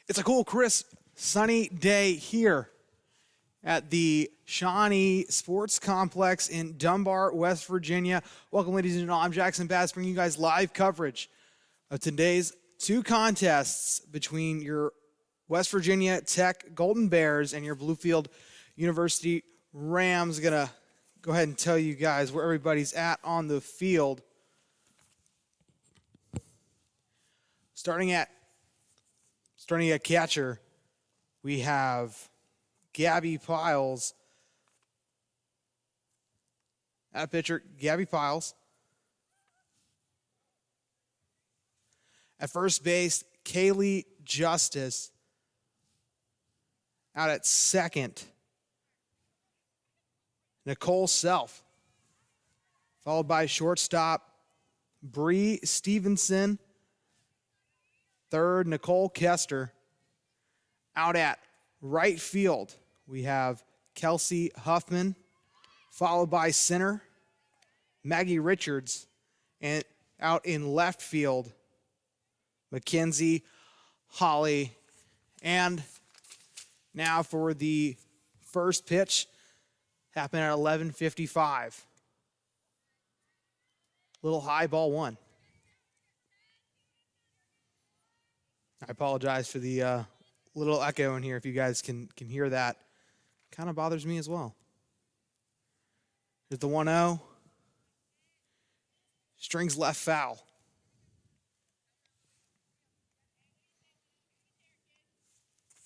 It's a cool, crisp, sunny day here at the Shawnee Sports Complex in Dunbar, West Virginia. Welcome, ladies and gentlemen. I'm Jackson Bass, bringing you guys live coverage of today's two contests between your West Virginia Tech Golden Bears and your Bluefield University Rams. Gonna go ahead and tell you guys where everybody's at on the field. Starting at catcher, we have Gabby Piles. At pitcher, Gabby Piles. At first base, Kaylee Justice. Out at second, Nicole Self. Followed by shortstop, Bree Stevenson. Third, Nicole Kester. Out at right field, we have Kelsey Huffman, followed by center, Maggie Richards, and out in left field, Mackenzie Holly. And now for the first pitch, happened at 11:55. Little high, ball one. I apologize for the little echo in here if you guys can hear that. Kind of bothers me as well. Here's the 1-0. Strings left foul.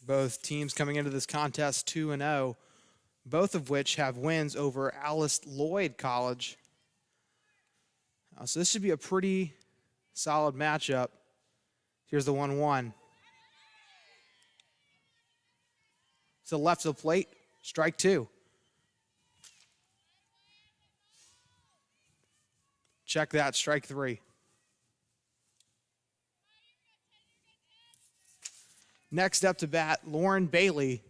Both teams coming into this contest 2-0, both of which have wins over Alice Lloyd College. So this should be a pretty solid matchup. Here's the 1-1. To the left of the plate, strike two. Check that, strike three. Next up to bat, Lauren Bailey.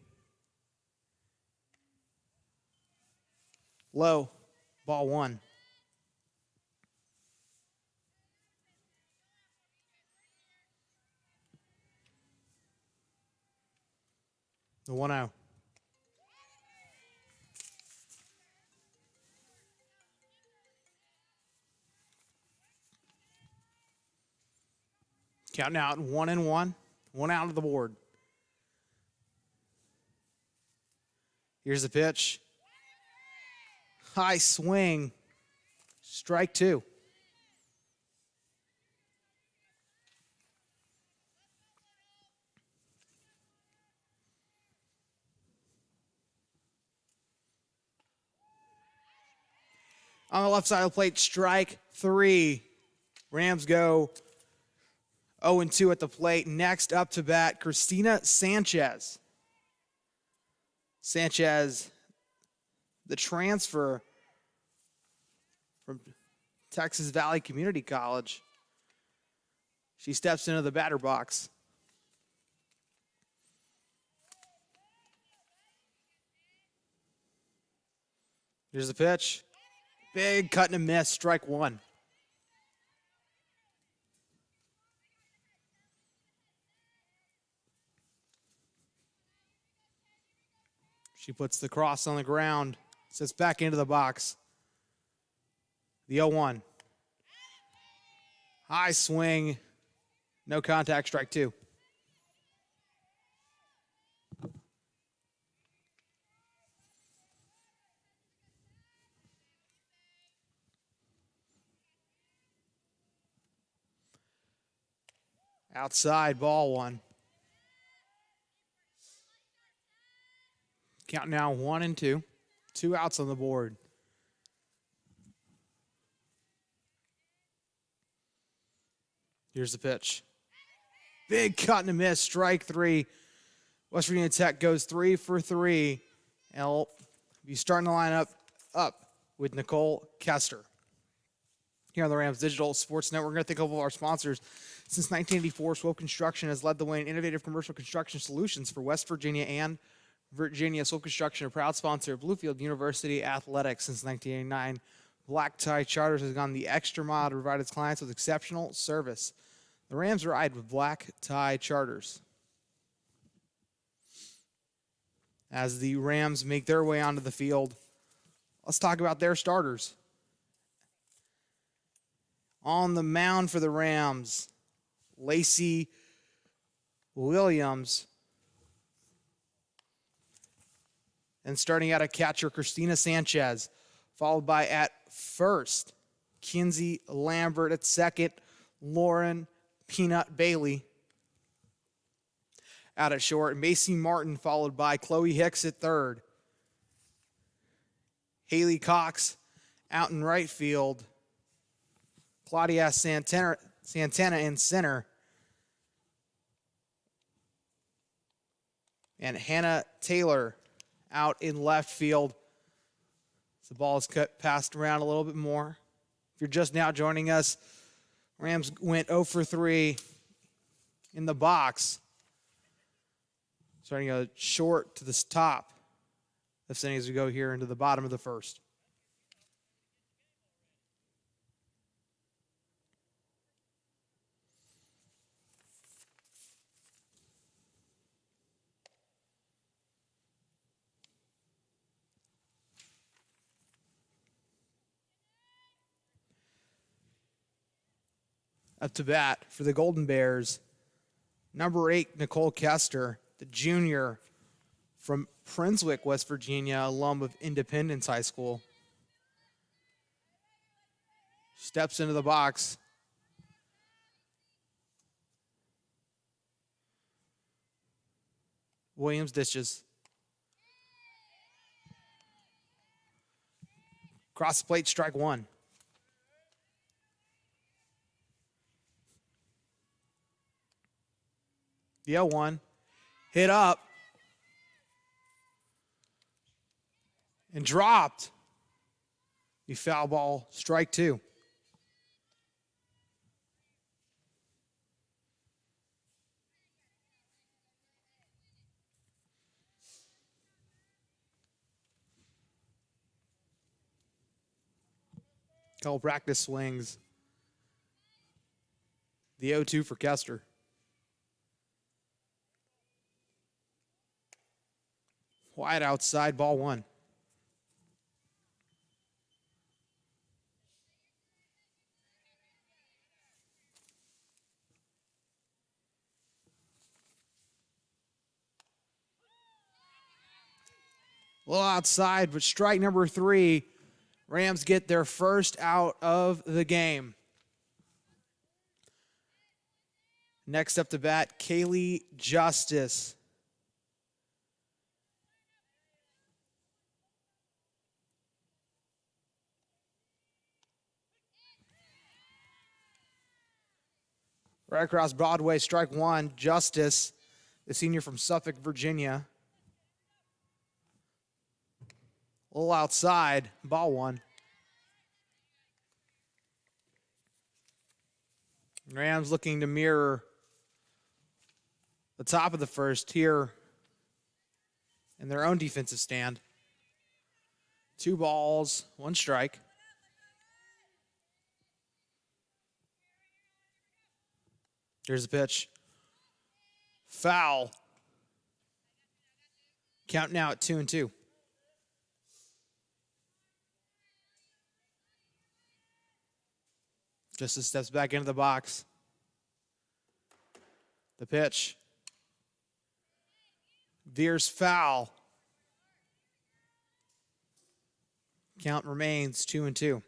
Low, ball one. The 1-0. Counting out 1-1, one out of the board. Here's the pitch. High swing. Strike two. On the left side of the plate, strike three. Rams go 0-2 at the plate. Next up to bat, Christina Sanchez. Sanchez, the transfer from Texas Valley Community College. She steps into the batter box. Here's the pitch. Big cut and a miss, strike one. She puts the cross on the ground, sits back into the box. The 0-1. High swing, no contact, strike two. Outside, ball one. Count now 1-2. 2 outs on the board. Here's the pitch. Big cut and a miss, strike three. West Virginia Tech goes 3 for 3. And will be starting the lineup up with Nicole Kester. Here on the Rams Digital Sports Network, we're going to thank all of our sponsors. Since 1984, Swope Construction has led the way in innovative commercial construction solutions for West Virginia and Virginia. Swope Construction, a proud sponsor of Bluefield University Athletics since 1989. Black Tie Charters has gone the extra mile to provide its clients with exceptional service. The Rams ride with Black Tie Charters. as the Rams make their way onto the field. Let's talk about their starters. On the mound for the Rams, Lacey Williams. And starting out at catcher, Christina Sanchez, followed by at first, Kinsey Lambert at second, Lauren Peanut Bailey. Out at short, Macy Martin, followed by Chloe Hicks at third. Haley Cox out in right field. Claudia Santana in center. And Hannah Taylor out in left field. The ball is passed around a little bit more. If you're just now joining us, Rams went 0 for 3 in the box. Starting a short to the top of inning as we go here into the bottom of the first. Up to bat for the Golden Bears, number 8, Nicole Kester, the junior from Prinswick, West Virginia, alum of Independence High School. Steps into the box. Williams dishes. Cross the plate, strike one. The 0-1, hit up, and dropped. The foul ball, strike two. Couple practice swings. The 0-2 for Kester. Wide outside, ball one. A little outside, but strike number 3. Rams get their first out of the game. Next up to bat, Kaylee Justice. Right across Broadway, strike one, Justice, the senior from Suffolk, Virginia. A little outside, ball one. Rams looking to mirror the top of the first here in their own defensive stand. 2 balls, 1 strike. Here's the pitch. Foul. Count now at 2-2. Justice steps back into the box. The pitch. Veers foul. Count remains 2-2.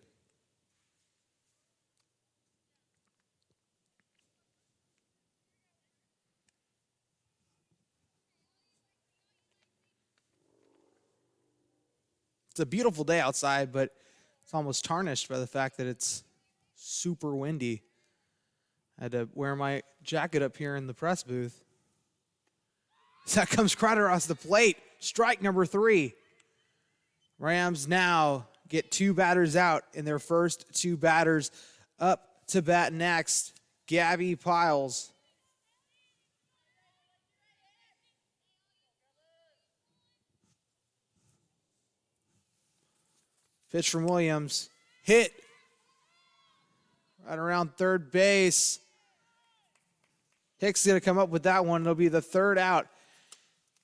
It's a beautiful day outside, but it's almost tarnished by the fact that it's super windy. I had to wear my jacket up here in the press booth. That comes right across the plate. Strike number 3. Rams now get 2 batters out in their first 2 batters. Up to bat next, Gabby Piles. Pitch from Williams. Hit. Right around third base. Hicks is going to come up with that one. It'll be the 3rd out.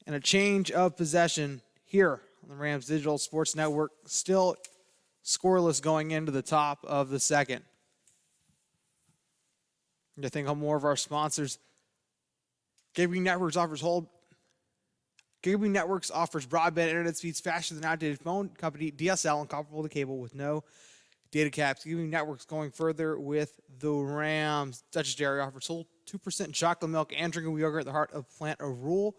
And a change of possession here on the Rams Digital Sports Network. Still scoreless going into the top of the second. I think more of our sponsors. WVU Networks offers broadband internet speeds faster than outdated phone company DSL and comparable to cable with no data caps. WVU Networks going further with the Rams. Dutchess Dairy offers whole 2% chocolate milk and drinkable yogurt at the heart of plant of rural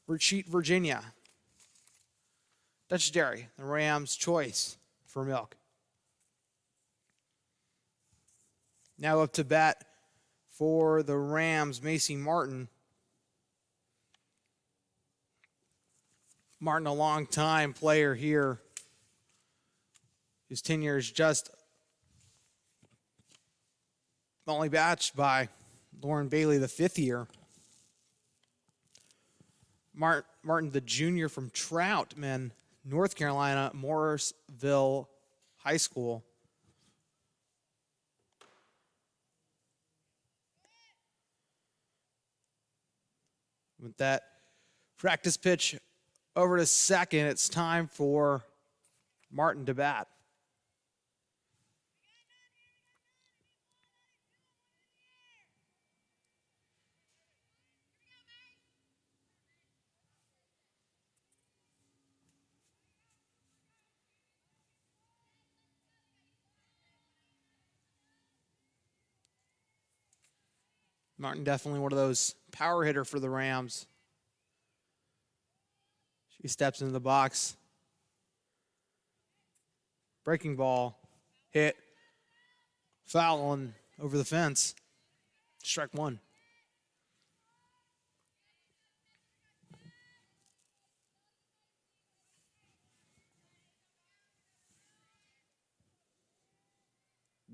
Retreat, Virginia. Dutchess Dairy, the Rams' choice for milk. Now up to bat for the Rams, Macy Martin. Martin, a long-time player here. His tenure is just only matched by Lauren Bailey, the 5th year. Martin, the junior from Troutman, North Carolina, Morrisville High School. With that practice pitch over to second, it's time for Martin to bat. Martin definitely one of those power hitter for the Rams. She steps into the box. Breaking ball, hit, foul on over the fence. Strike one.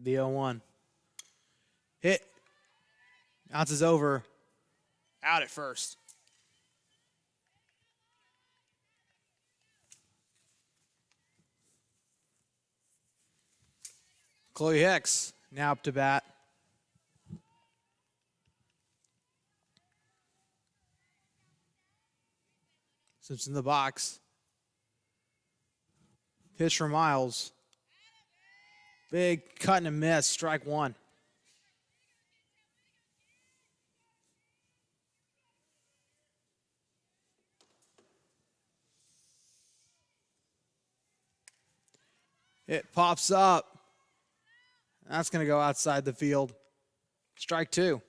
The 0-1. Hit. Bounces over. Out at first. Chloe Hicks now up to bat. Steps in the box. Pitch for Miles. Big cut and a miss. Strike one. It pops up. That's going to go outside the field. Strike two.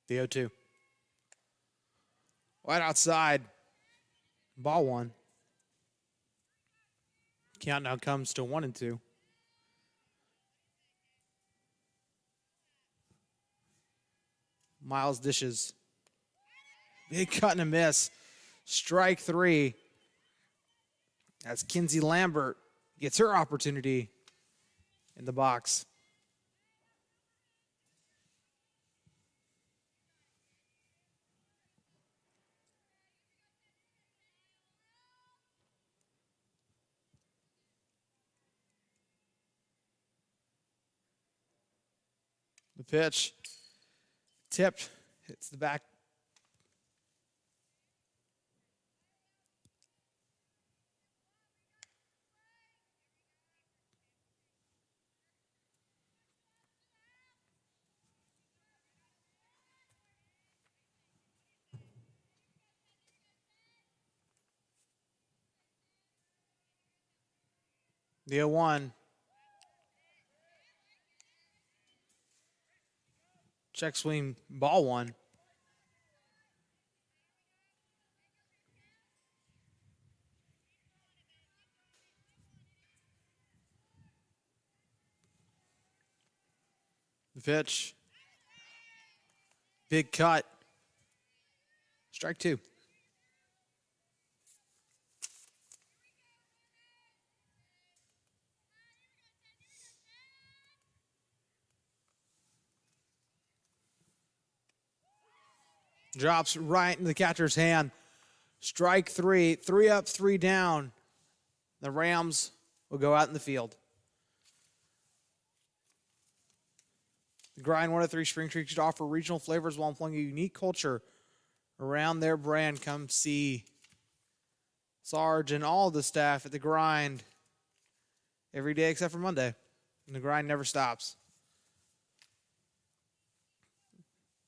The 0-2. Right outside. Ball one. Count now comes to 1-2. Miles dishes. Big cut and a miss. Strike three. As Kinsey Lambert gets her opportunity in the box. The pitch tipped, hits the back. The 0-1. Check swing, ball one. The pitch. Big cut. Strike two. Drops right in the catcher's hand. Strike three. 3 up, 3 down. The Rams will go out in the field. The Grind 103 Spring Creek should offer regional flavors while employing a unique culture around their brand. Come see Sarge and all the staff at the Grind every day except for Monday. And the Grind never stops.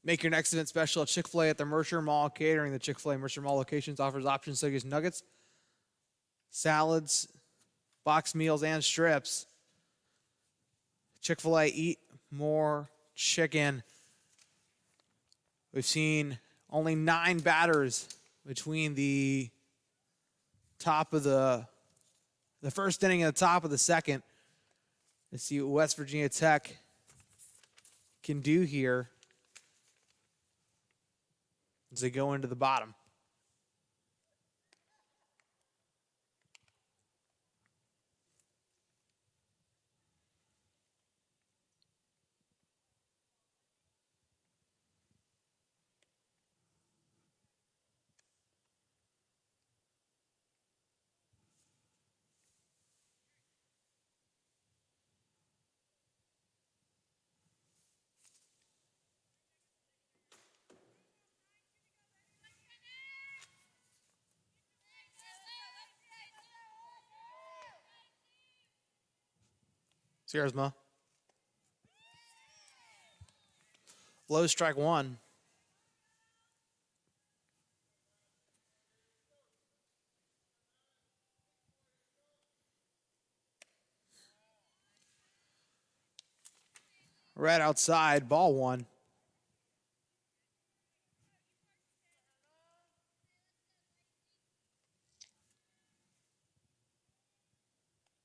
Make your next event special at Chick-fil-A at the Mercer Mall Catering. The Chick-fil-A Mercer Mall locations offers options such as nuggets, salads, boxed meals, and strips. Chick-fil-A, eat more chicken. We've seen only 9 batters between the top of the first inning and the top of the second. Let's see what West Virginia Tech can do here as they go into the bottom. Siersma. Low, strike 1. Right outside, ball 1.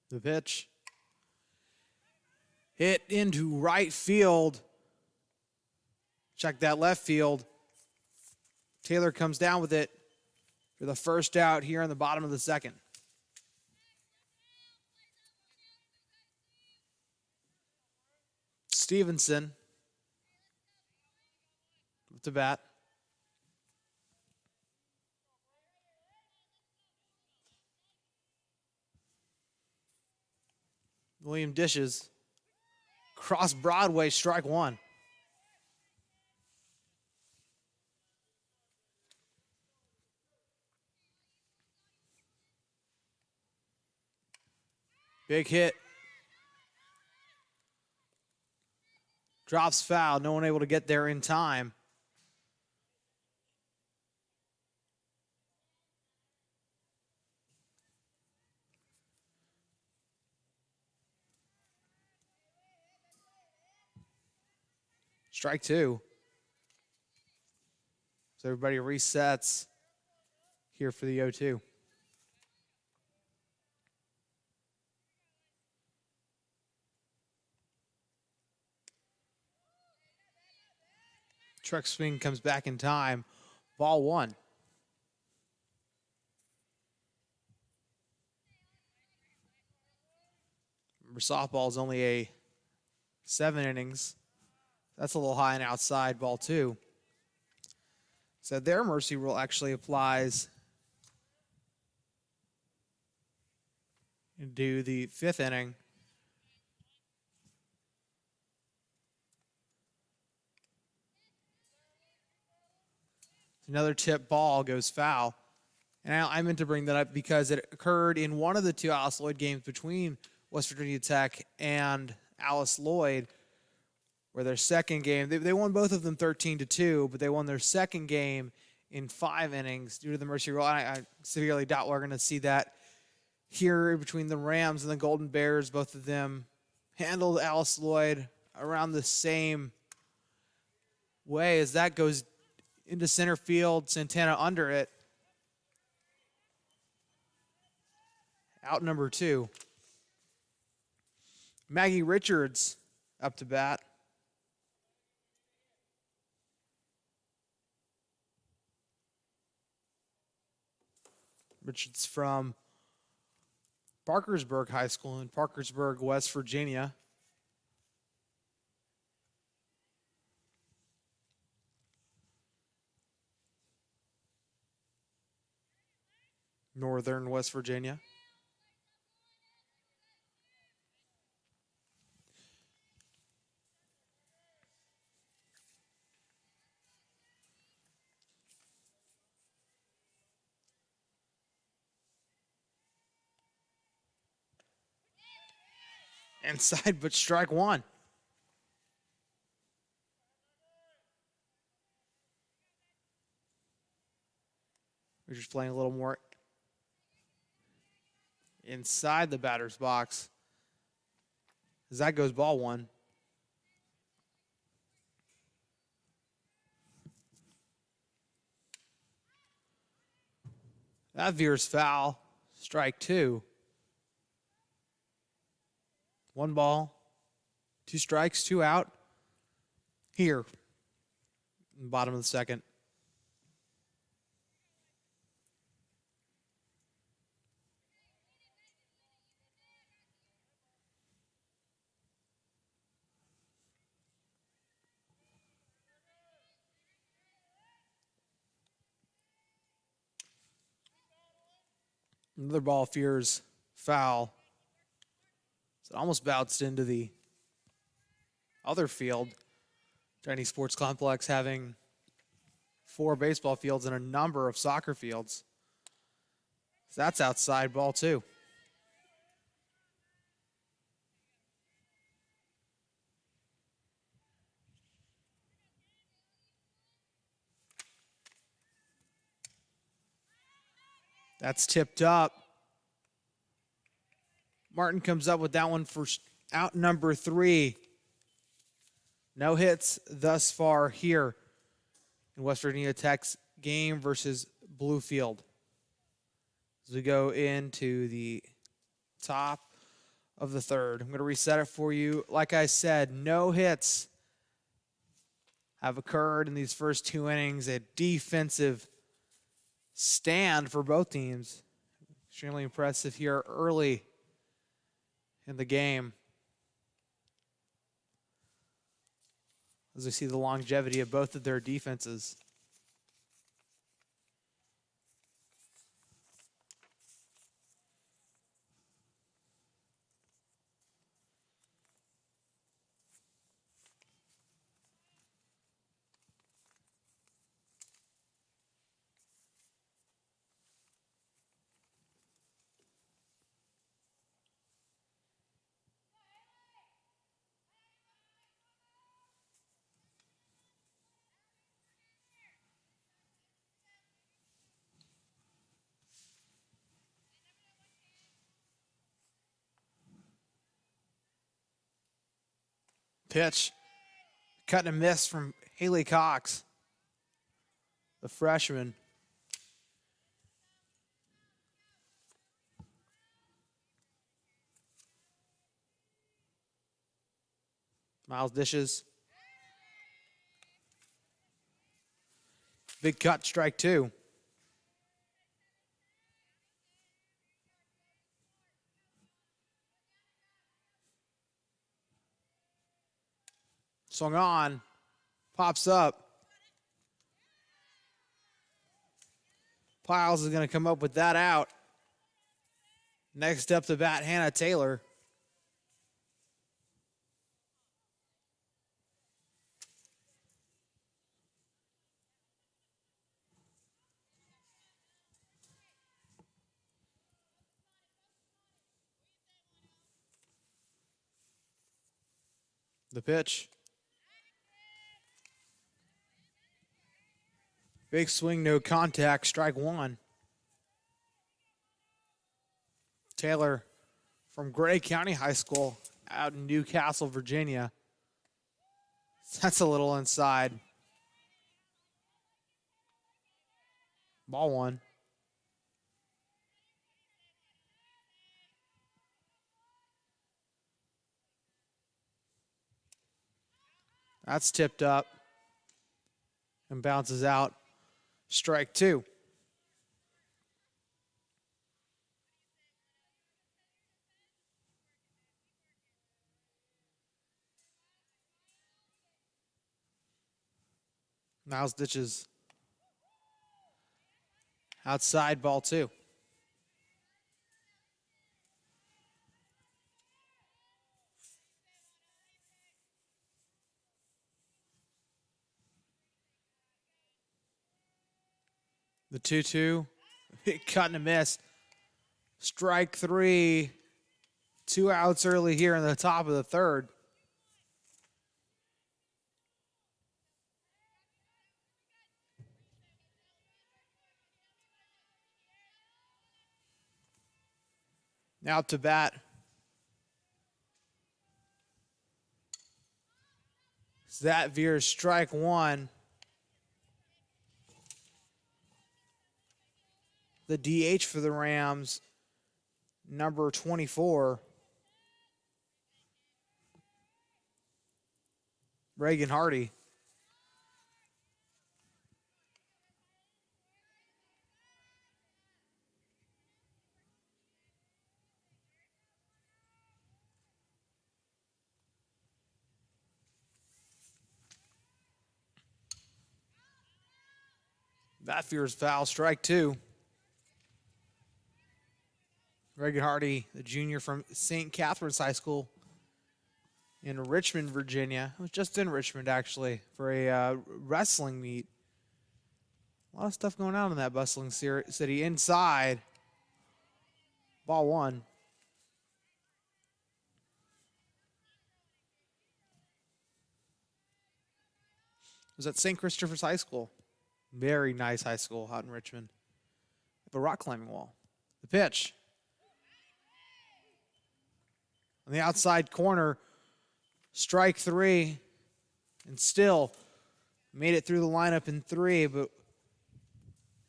The pitch. Hit into right field. Check that left field. Taylor comes down with it for the first out here in the bottom of the second. Stevenson up to bat. William dishes. Cross Broadway, strike 1. Big hit. Drops foul. No one able to get there in time. Strike 2. So everybody resets here for the 0-2. Truck swing comes back in time. Ball 1. Remember, softball is only a 7 innings. That's a little high and outside. Ball 2. So their mercy rule actually applies into the 5th inning. Another tip ball goes foul. And I meant to bring that up because it occurred in one of the 2 Alice Lloyd games between West Virginia Tech and Alice Lloyd, where their second game, they won both of them 13-2, but they won their second game in 5 innings due to the mercy rule. I severely doubt we're going to see that here between the Rams and the Golden Bears. Both of them handled Alice Lloyd around the same way. As that goes into center field, Santana under it. Out number 2. Maggie Richards up to bat. Richards from Parkersburg High School in Parkersburg, West Virginia. Northern West Virginia. Inside, but strike one. We're just playing a little more inside the batter's box. As that goes ball one. That veers foul. Strike two. 1 ball, 2 strikes, 2 out. Here, in the bottom of the second. Another ball veers foul. So it almost bounced into the other field. Tiny Sports Complex having 4 baseball fields and a number of soccer fields. So that's outside, ball 2. That's tipped up. Martin comes up with that one for out number 3. No hits thus far here in West Virginia Tech's game versus Bluefield. As we go into the top of the third, I'm going to reset it for you. Like I said, no hits have occurred in these first 2 innings. A defensive stand for both teams. Extremely impressive here early in the game. As we see the longevity of both of their defenses. Pitch. Cut and miss from Haley Cox, the freshman. Miles dishes. Big cut, strike 2. Swung on, pops up. Piles is going to come up with that out. Next up to bat, Hannah Taylor. The pitch. Big swing, no contact, strike 1. Taylor from Gray County High School out in Newcastle, Virginia. That's a little inside. Ball 1. That's tipped up and bounces out. Strike 2. Miles ditches outside, ball 2. The 2-2. Cut and a miss. Strike three. 2 outs early here in the top of the third. Now to bat. That veers strike one. The DH for the Rams, number 24. Reagan Hardy. That fears foul. Strike two. Reagan Hardy, the junior from St. Catherine's High School in Richmond, Virginia. I was just in Richmond, actually, for a wrestling meet. A lot of stuff going on in that bustling city. Inside, ball one. It was at St. Christopher's High School. Very nice high school out in Richmond. The rock climbing wall. The pitch. On the outside corner, strike three. And still made it through the lineup in three, but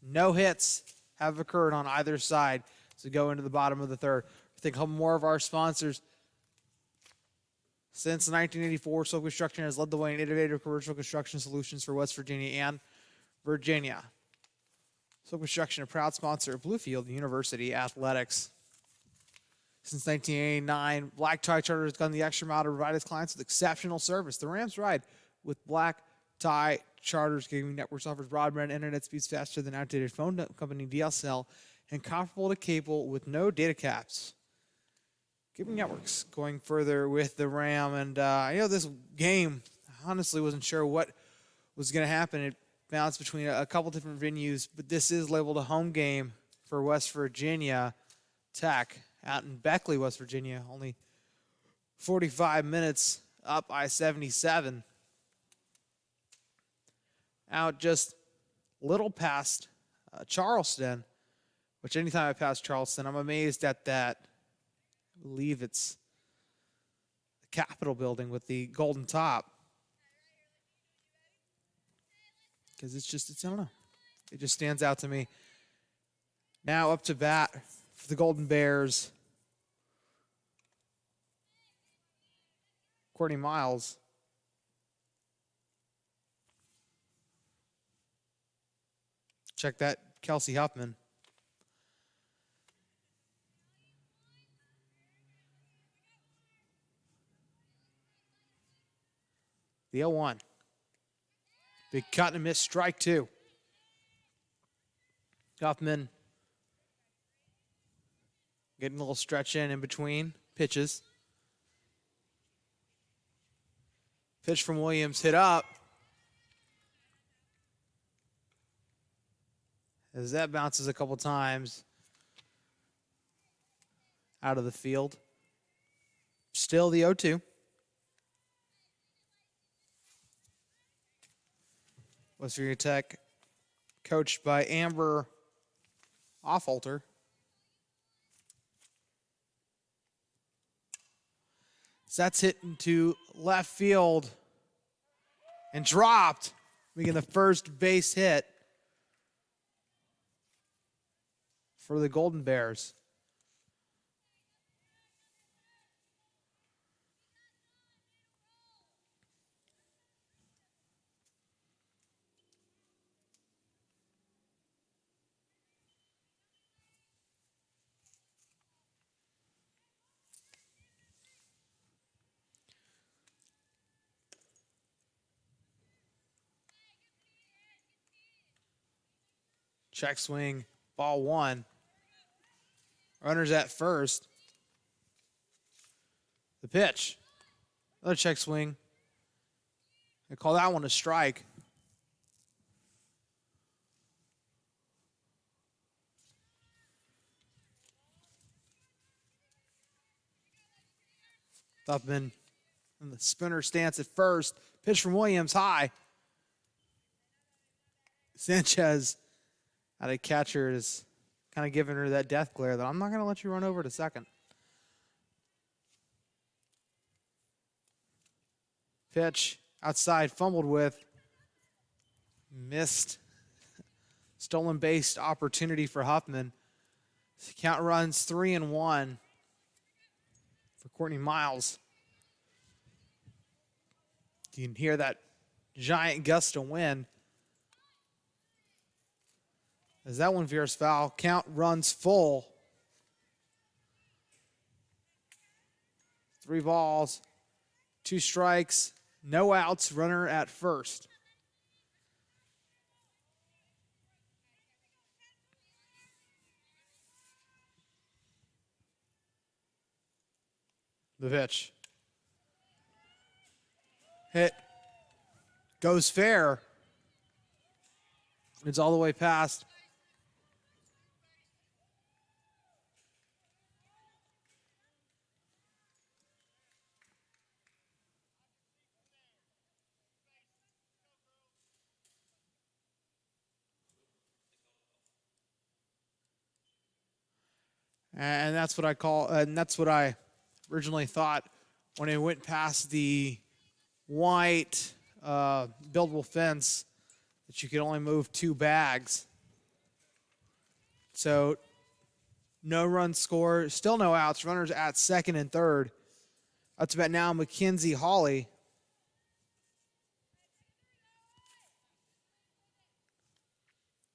no hits have occurred on either side to go into the bottom of the third. I think a couple more of our sponsors. Since 1984, Silk Construction has led the way in innovative commercial construction solutions for West Virginia and Virginia. Silk Construction, a proud sponsor of Bluefield University Athletics. Since 1989, Black Tie Charter has gone the extra mile to provide its clients with exceptional service. The Rams ride with Black Tie Charter's Gaming Networks offers broadband internet speeds faster than outdated phone company DSL and comparable to cable with no data caps. Gaming Networks going further with the Ram. And I know this game, I honestly wasn't sure what was going to happen. It bounced between a couple different venues, but this is labeled a home game for West Virginia Tech out in Beckley, West Virginia. Only 45 minutes up I-77. Out just a little past Charleston, which anytime I pass Charleston, I'm amazed at that. I believe it's the Capitol building with the golden top. Because I don't know. It just stands out to me. Now up to bat for the Golden Bears. Courtney Miles. Check that, Kelsey Huffman. The 0-1. Big cut and a miss, strike two. Huffman getting a little stretch in between pitches. Pitch from Williams, hit up. As that bounces a couple times out of the field. Still the 0-2. West Virginia Tech, coached by Amber Offalter. So that's hit into left field and dropped, making the first base hit for the Golden Bears. Check swing, ball one. Runners at first. The pitch. Another check swing. I call that one a strike. Huffman in the spinner stance at first. Pitch from Williams, high. Sanchez, out of catcher, is kind of giving her that death glare that I'm not going to let you run over to second. Pitch outside, fumbled with. Missed. Stolen base opportunity for Huffman. Count runs 3-1 for Courtney Miles. You can hear that giant gust of wind. As that one veers foul, count runs full. 3 balls, 2 strikes, no outs, runner at first. The pitch. Hit. Goes fair. It's all the way past. And that's what I call, and that's what I originally thought when it went past the white buildable fence, that you could only move 2 bags. So no run score, still no outs, runners at second and third. Up to bat now, Mackenzie Hawley.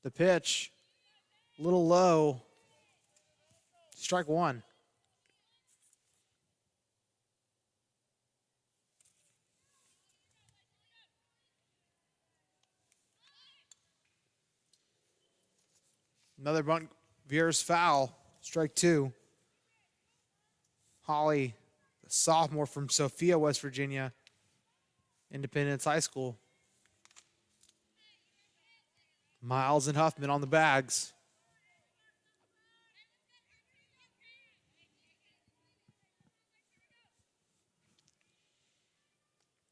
The pitch, a little low. Strike 1. Another bunt veers foul. Strike 2. Holly, a sophomore from Sophia, West Virginia, Independence High School. Miles and Huffman on the bags.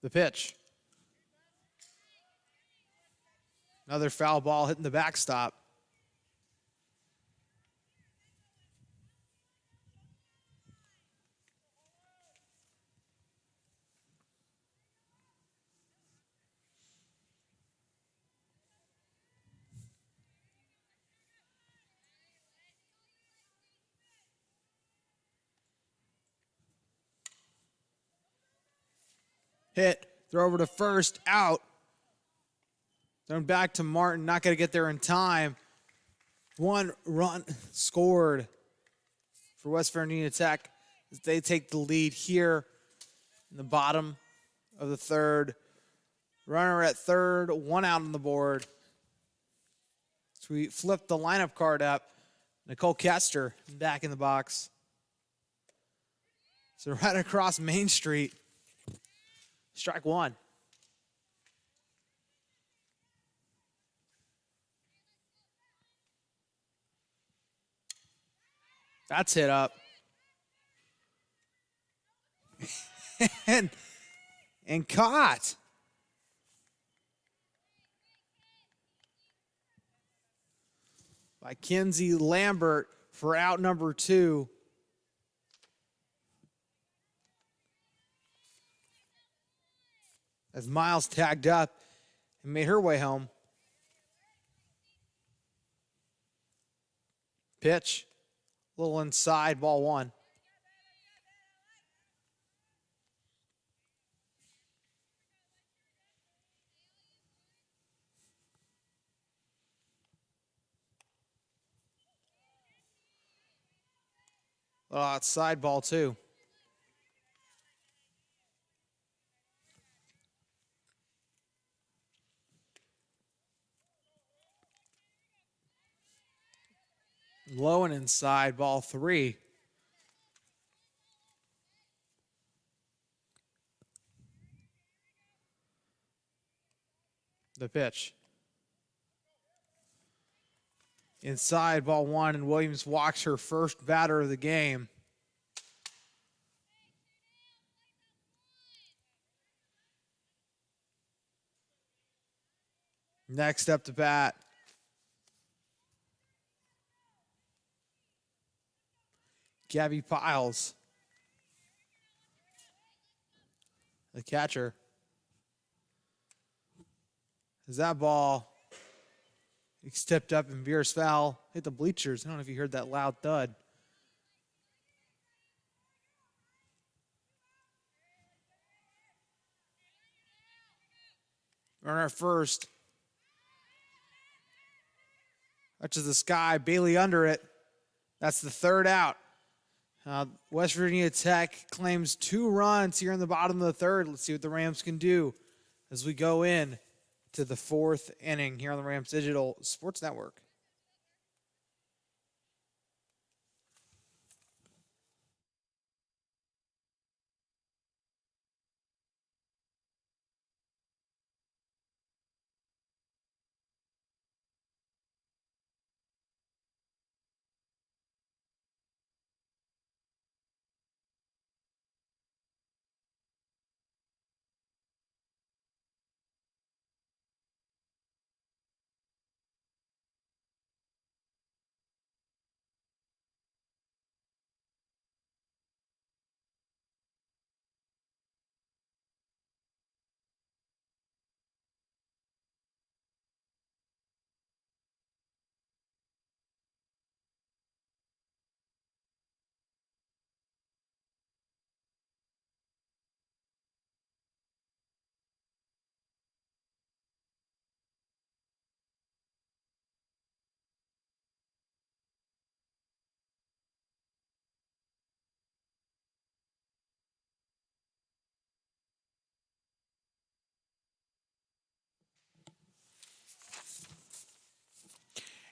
The pitch. Another foul ball hitting the backstop. Hit, throw over to first, out. Thrown back to Martin, not going to get there in time. 1 run scored for West Virginia Tech as they take the lead here in the bottom of the third. Runner at third, 1 out on the board. So we flip the lineup card up. Nicole Kester back in the box. So right across Main Street. Strike 1. That's hit up. and caught. By Kenzie Lambert for out number 2. As Miles tagged up and made her way home. Pitch, a little inside, ball 1. A little outside, ball 2. Low and inside, ball 3. The pitch. Inside, ball 1, and Williams walks her first batter of the game. Next up to bat, Gabby Piles, the catcher. As that ball stepped up and veers foul, hit the bleachers. I don't know if you heard that loud thud. Runner first. Touches the sky, Bailey under it. That's the third out. West Virginia Tech claims 2 runs here in the bottom of the third. Let's see what the Rams can do as we go in to the 4th inning here on the Rams Digital Sports Network.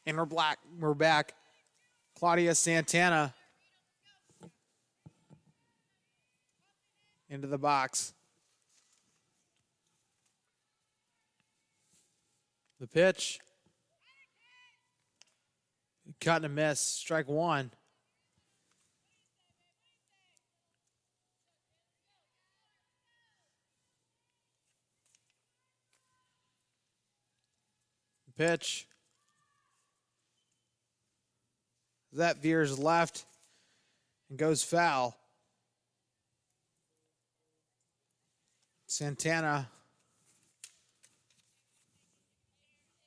And we're back. Claudia Santana into the box. The pitch. Cut and a miss. Strike 1. The pitch. That veers left and goes foul. Santana,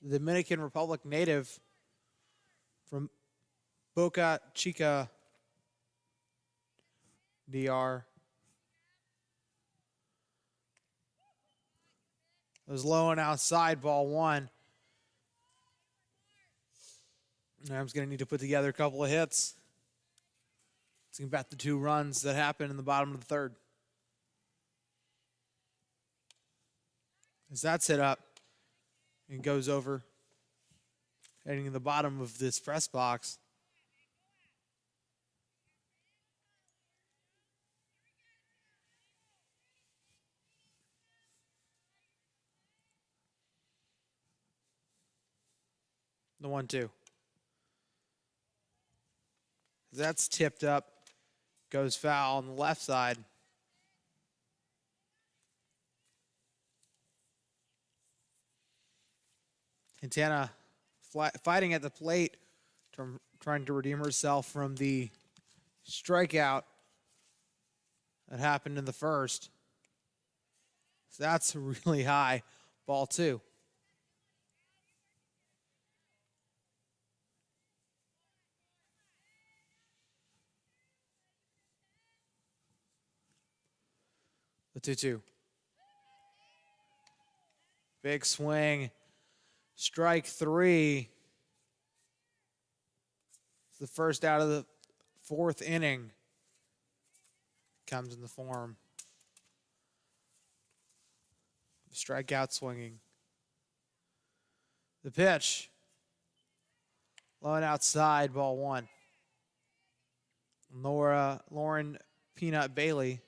the Dominican Republic native from Boca Chica, DR. It was low and outside, ball 1. Rams going to need to put together a couple of hits. Let's get back the 2 runs that happened in the bottom of the third. As that's hit up and goes over, heading to the bottom of this press box. The 1-2. That's tipped up, goes foul on the left side. Santana fighting at the plate, trying to redeem herself from the strikeout that happened in the first. So that's really high, ball 2. The 2-2. Big swing. Strike 3. It's the first out of the 4th inning. Comes in the form. Strikeout swinging. The pitch. Low and outside, ball 1. Lauren Peanut Bailey.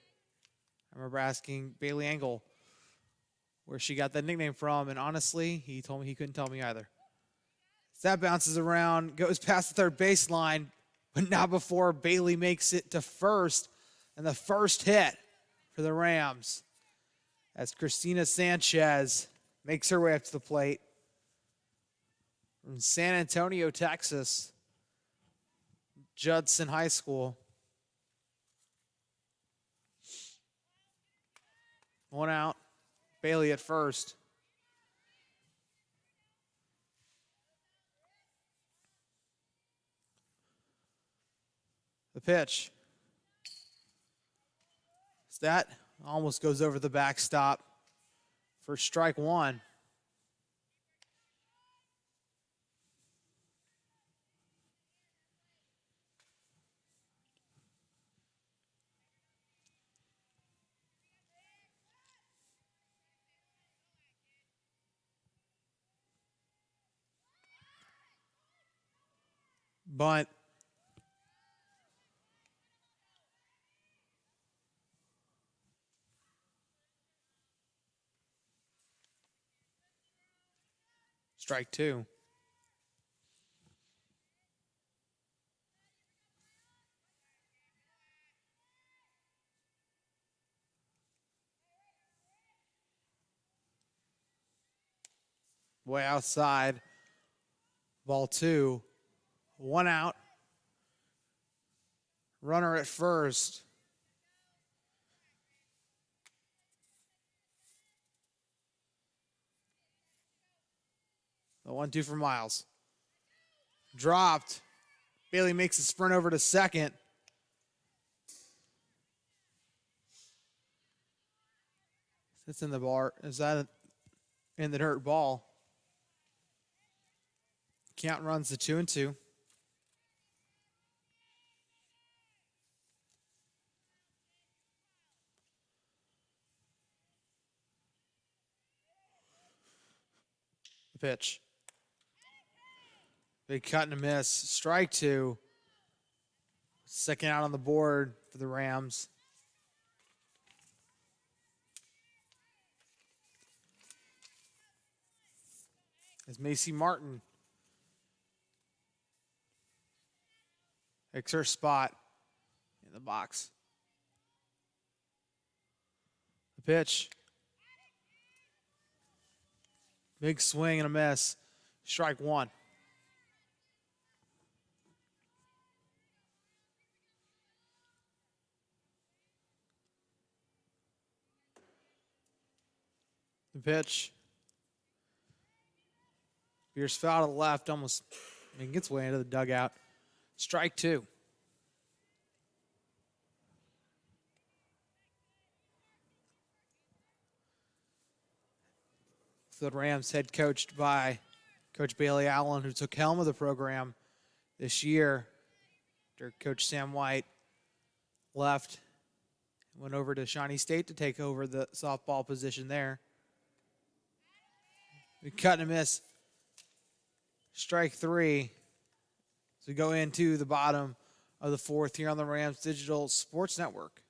I remember asking Bailey Engel where she got that nickname from, and honestly, he told me he couldn't tell me either. As that bounces around, goes past the third baseline, but not before Bailey makes it to first, and the first hit for the Rams as Christina Sanchez makes her way up to the plate. from San Antonio, Texas, Judson High School. One out. Bailey at first. The pitch. That almost goes over the backstop for strike one. Bunt. Strike two. Way outside. Ball two. One out. Runner at first. The 1-2 for Miles. Dropped. Bailey makes a sprint over to second. It's in the bar. Is that in the dirt ball? Count runs to 2-2. The pitch. Big cut and a miss. Strike two. Second out on the board for the Rams. As Macy Martin takes her spot in the box. The pitch. Big swing and a miss. Strike one. The pitch. Pierce foul to the left, almost gets way into the dugout. Strike two. The Rams head coached by Coach Bailey Allen, who took helm of the program this year after Coach Sam White left, went over to Shawnee State to take over the softball position there. We cut and a miss. Strike three. So we go into the bottom of the fourth here on the Rams Digital Sports Network.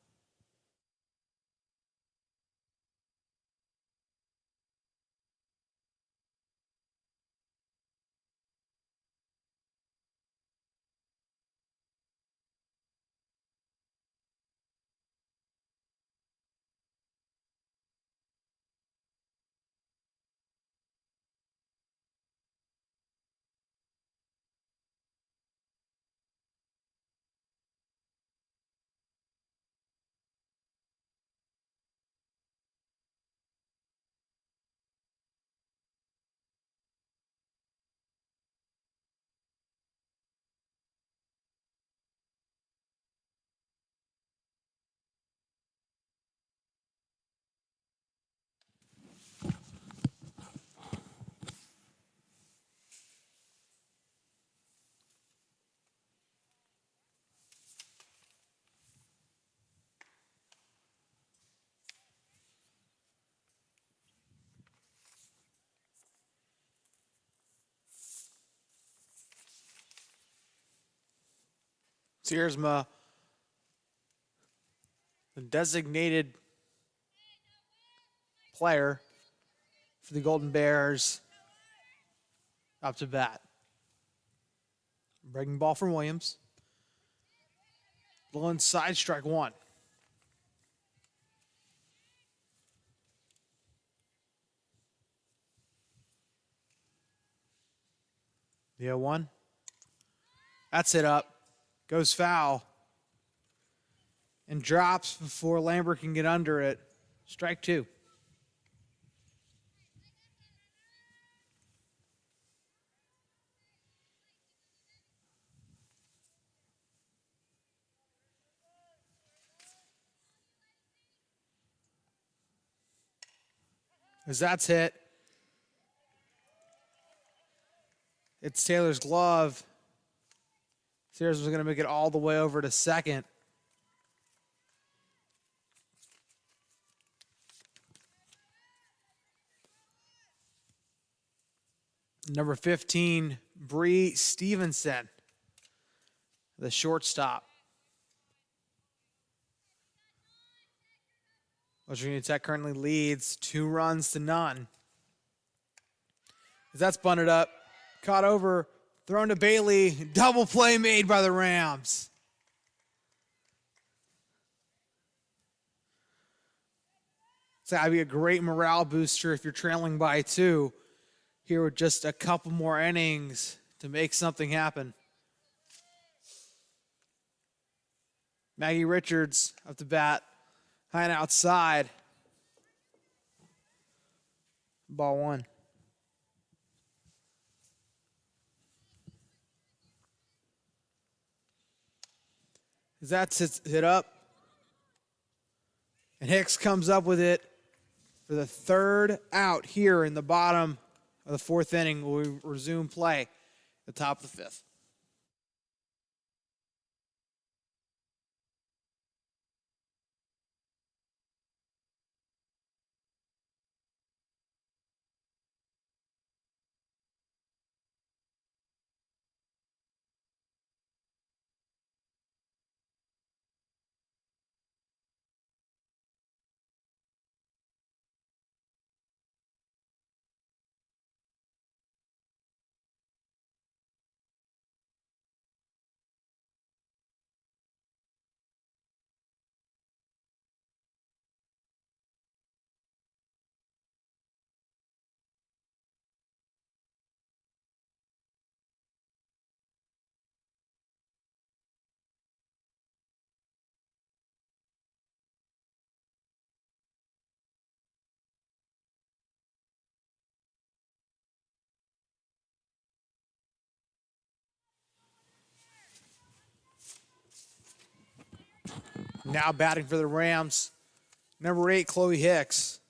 Siersma, the designated player for the Golden Bears, up to bat. Breaking ball from Williams. Low inside, strike one. The 0-1. That's it up. Goes foul. And drops before Lambert can get under it. Strike 2. As that's hit, it's Taylor's glove. Sears was going to make it all the way over to second. Number 15, Bree Stevenson, the shortstop. West Virginia Tech currently leads 2-0. As that's bunted up, caught over, thrown to Bailey, double play made by the Rams. So that'd be a great morale booster if you're trailing by 2. Here with just a couple more innings to make something happen. Maggie Richards up to bat, high and outside. Ball 1. As that's hit up, and Hicks comes up with it for the 3rd out here in the bottom of the 4th inning. We'll resume play at the top of the 5th. Now batting for the Rams, number 8, Chloe Hicks.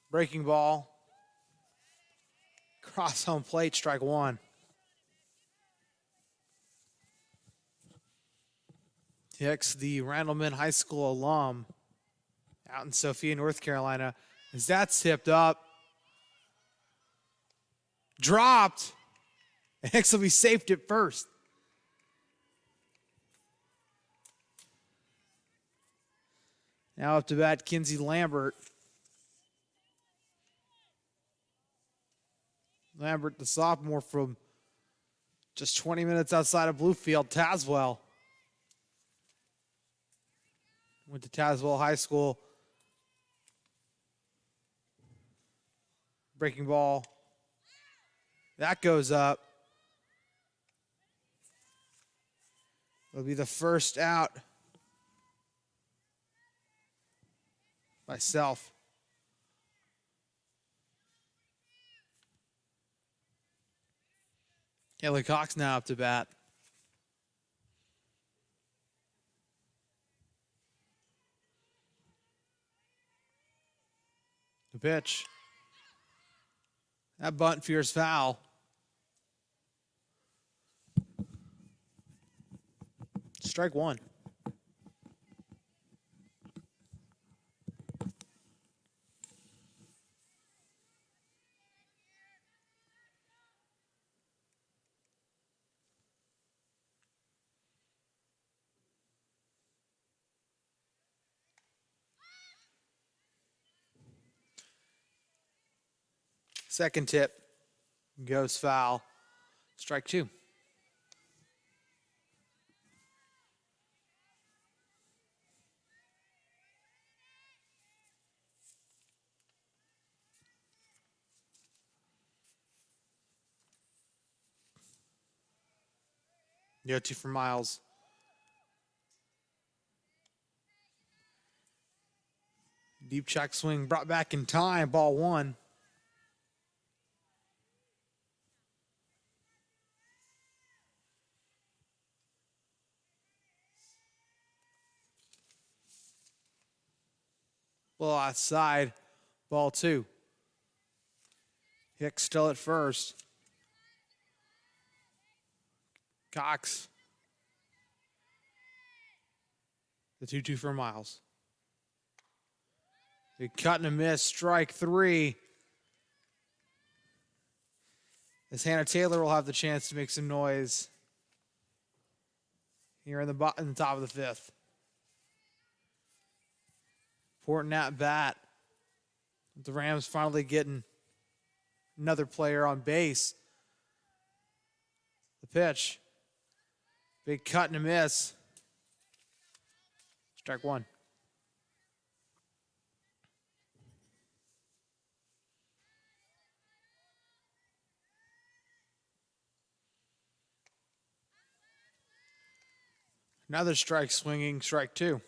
Breaking ball. Cross home plate, strike 1. Hicks, the Randleman High School alum out in Sophia, North Carolina. As that's tipped up. Dropped. And Hicks will be safed at first. Now up to bat, Kinsey Lambert. Lambert, the sophomore from just 20 minutes outside of Bluefield, Tazewell. Went to Tazewell High School. Breaking ball. That goes up. It'll be the first out by Self. Haley Cox now up to bat. The pitch. That bunt fears foul. Strike 1. Second tip goes foul. Strike 2. Yeah, 2 for Miles. Deep check swing brought back in time. Ball 1. Well, outside. Ball 2. Hicks still at first. Cox. The 2-2 for Miles. Big cut and a miss. Strike 3. As Hannah Taylor will have the chance to make some noise here in the top of the 5th. Important at bat. The Rams finally getting another player on base. The pitch. Big cut and a miss. Strike 1. Another strike swinging, strike 2.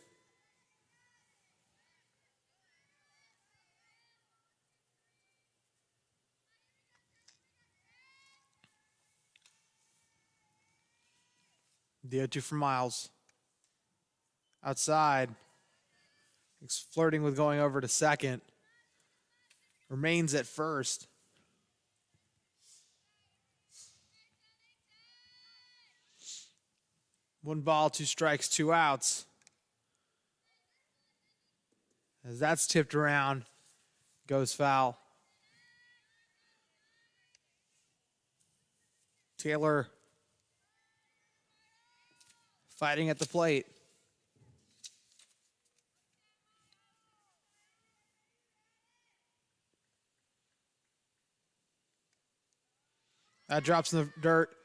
The 0-2 for Miles. Outside. He's flirting with going over to second. Remains at first. One ball, 2 strikes, 2 outs. As that's tipped around, goes foul. Taylor fighting at the plate. That drops in the dirt.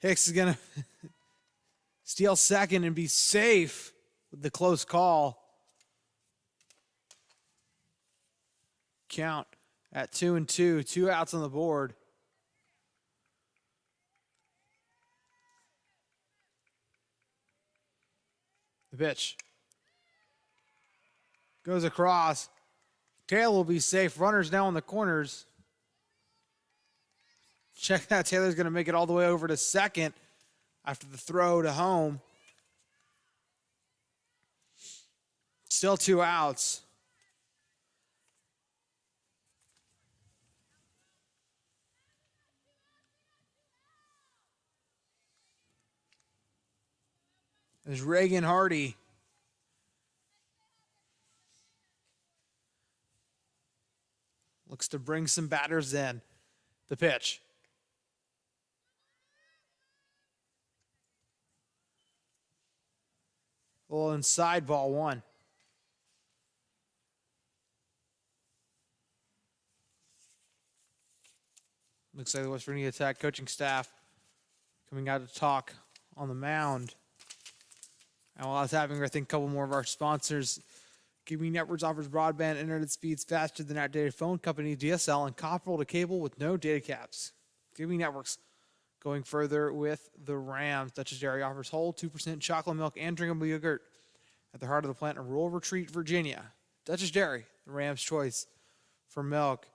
Hicks is going to steal second and be safe with the close call. Count at 2-2, 2 outs on the board. The pitch goes across. Taylor will be safe. Runners now in the corners. Check that. Taylor's going to make it all the way over to second after the throw to home. Still 2 outs. There's Reagan Hardy. Looks to bring some batters in. The pitch. A little inside, ball 1. Looks like the West Virginia Tech coaching staff coming out to talk on the mound. And while I was having, I think, a couple more of our sponsors. WVU Networks offers broadband internet speeds faster than outdated phone company DSL and comparable to cable with no data caps. WVU Networks going further with the Rams. Dutchess Dairy offers whole 2% chocolate milk and drinkable yogurt at the heart of the plant in Rural Retreat, Virginia. Dutchess Dairy, the Rams' choice for milk.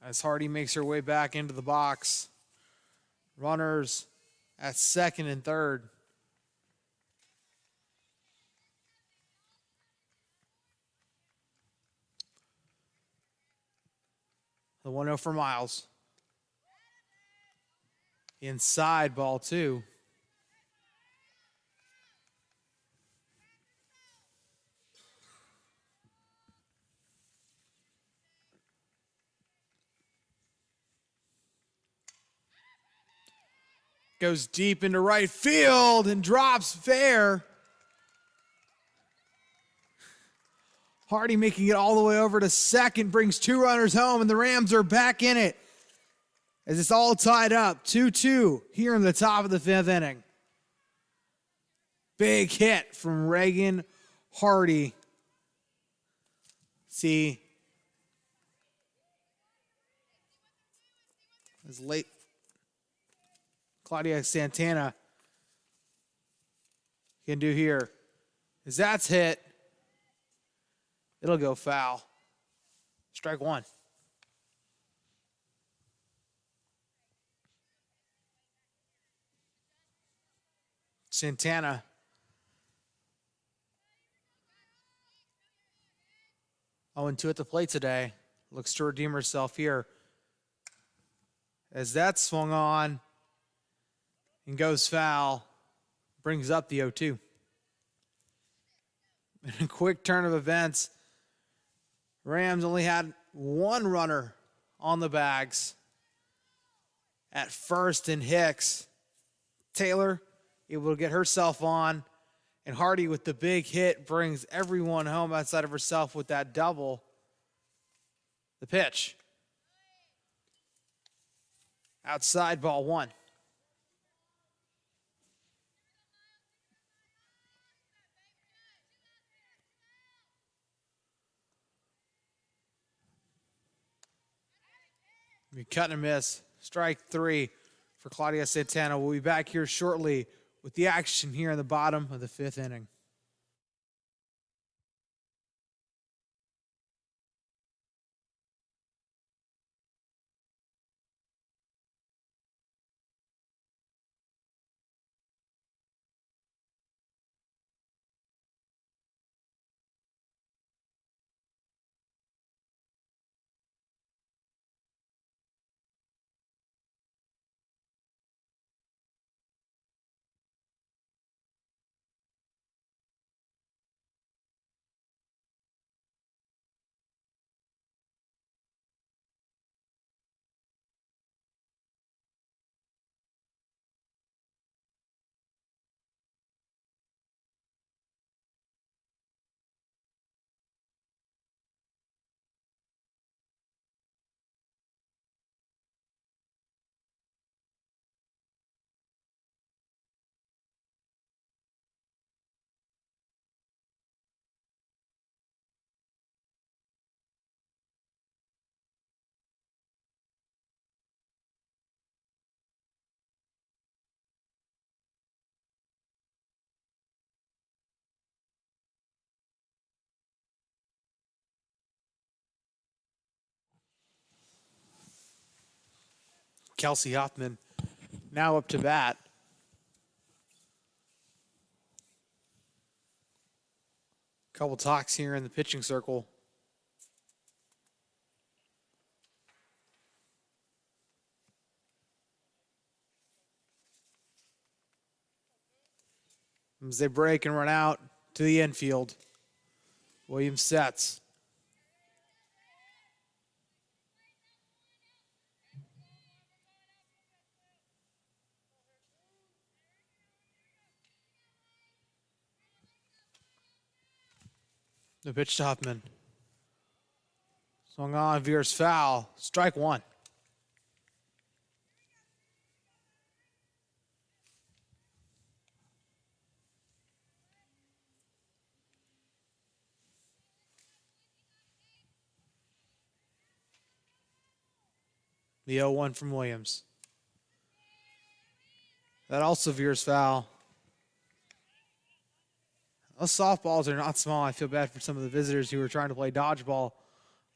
As Hardy makes her way back into the box. Runners at second and third. The 1-0 for Miles. Inside, ball 2. Goes deep into right field and drops fair. Hardy making it all the way over to second, brings 2 runners home, and the Rams are back in it as it's all tied up, 2-2 here in the top of the 5th inning. Big hit from Reagan Hardy. See, as late Claudia Santana can do here. As that's hit, it'll go foul. Strike one. Santana oh, 2 at the plate today. Looks to redeem herself here. As that swung on and goes foul, brings up the 0-2. In a quick turn of events, Rams only had one runner on the bags at first in Hicks. Taylor able to get herself on, and Hardy with the big hit brings everyone home outside of herself with that double. The pitch. Outside, ball one. Cut and a miss. Strike three for Claudia Santana. We'll be back here shortly with the action here in the bottom of the 5th inning. Kelsey Hoffman now up to bat. Couple talks here in the pitching circle. As they break and run out to the infield, Williams sets. The pitch to Huffman. Swung on, veers foul. Strike one. The 0-1 from Williams. That also veers foul. Those softballs are not small. I feel bad for some of the visitors who were trying to play dodgeball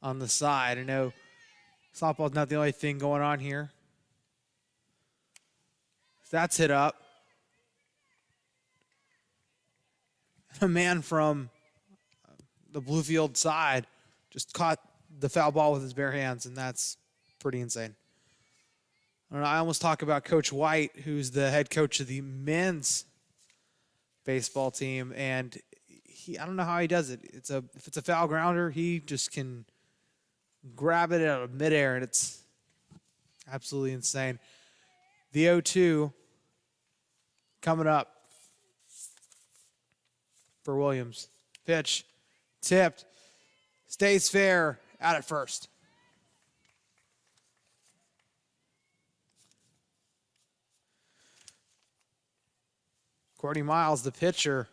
on the side. I know softball's not the only thing going on here. That's hit up. A man from the Bluefield side just caught the foul ball with his bare hands, and that's pretty insane. I don't know, I almost talk about Coach White, who's the head coach of the men's baseball team, and I don't know how he does it. If it's a foul grounder, he just can grab it out of midair, and it's absolutely insane. The 0-2 coming up for Williams. Pitch, tipped, stays fair, out at first. Courtney Miles, the pitcher,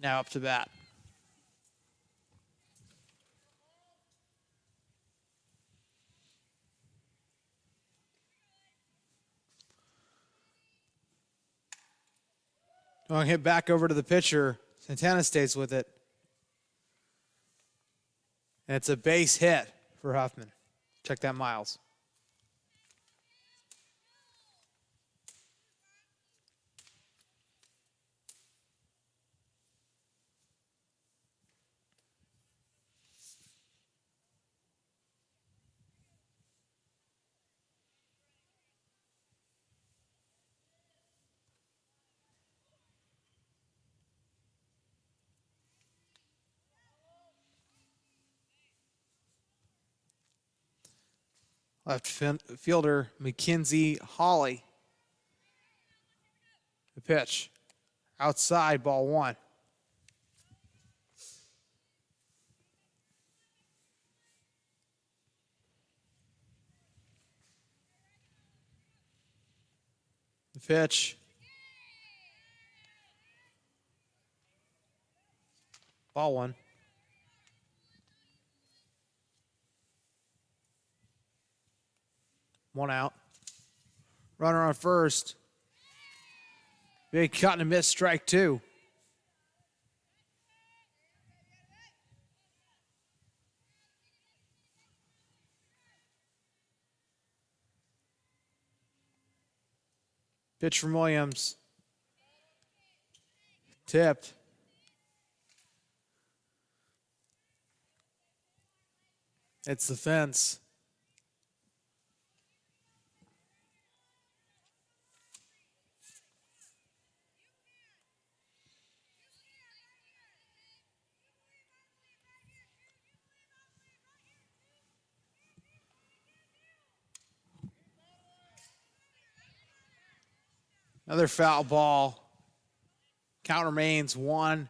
now up to bat. Going to hit back over to the pitcher. Santana stays with it. And it's a base hit for Huffman. Check that, Miles. Left fielder Mackenzie Hawley. The pitch. Outside, ball one. The pitch. Ball one. One out. Runner on first. Big cut and a miss, strike two. Pitch from Williams. Tipped. It's the fence. Another foul ball. Count remains 1-2.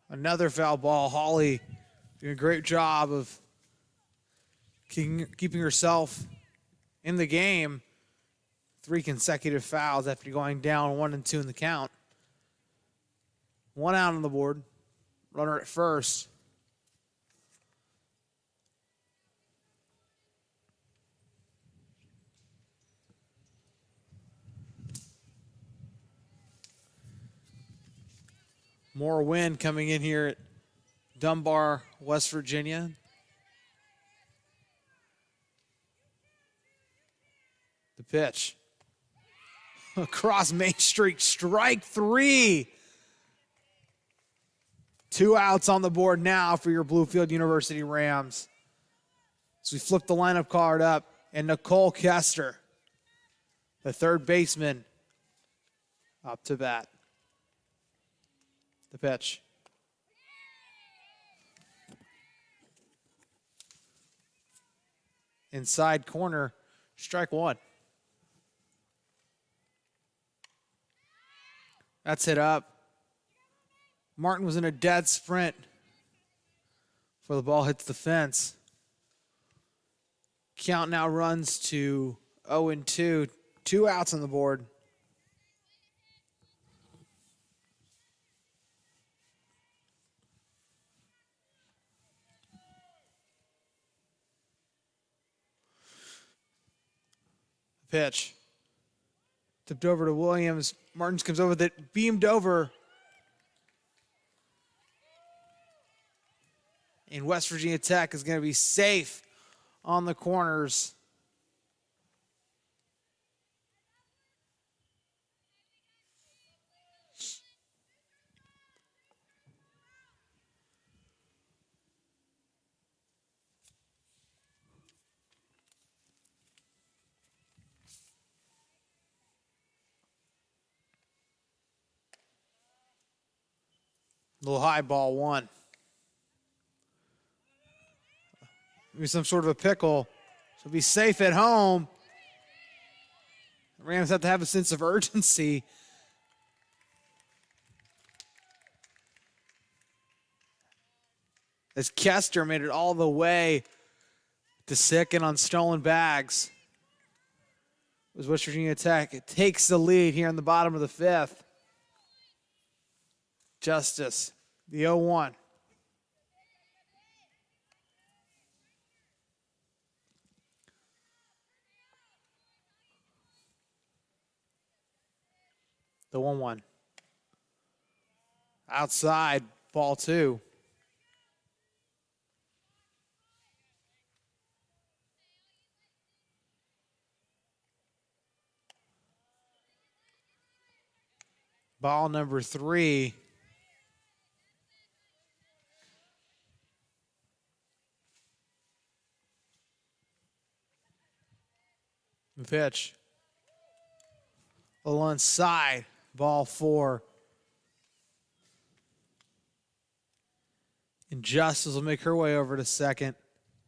Another foul ball. Hawley doing a great job of keeping herself in the game. 3 consecutive fouls after going down 1-2 in the count. 1 out on the board. Runner at first. More wind coming in here at Dunbar, West Virginia. The pitch. Across Main Street, strike 3. 2 outs on the board now for your Bluefield University Rams. So we flip the lineup card up, and Nicole Kester, the third baseman, up to bat. The pitch. Inside corner, strike 1. That's hit up. Martin was in a dead sprint before the ball hits the fence. Count now runs to 0-2. 2 outs on the board. Pitch. Tipped over to Williams. Martins comes over with it. Beamed over. And West Virginia Tech is going to be safe on the corners. Little high ball 1. Maybe some sort of a pickle. So be safe at home. The Rams have to have a sense of urgency. As Kester made it all the way to second on stolen bags. was West Virginia Tech. It takes the lead here in the bottom of the fifth. Justice, the 0-1. The 1-1. Outside, ball 2. Ball number 3. The pitch. A little inside. Ball 4. And Justice will make her way over to second,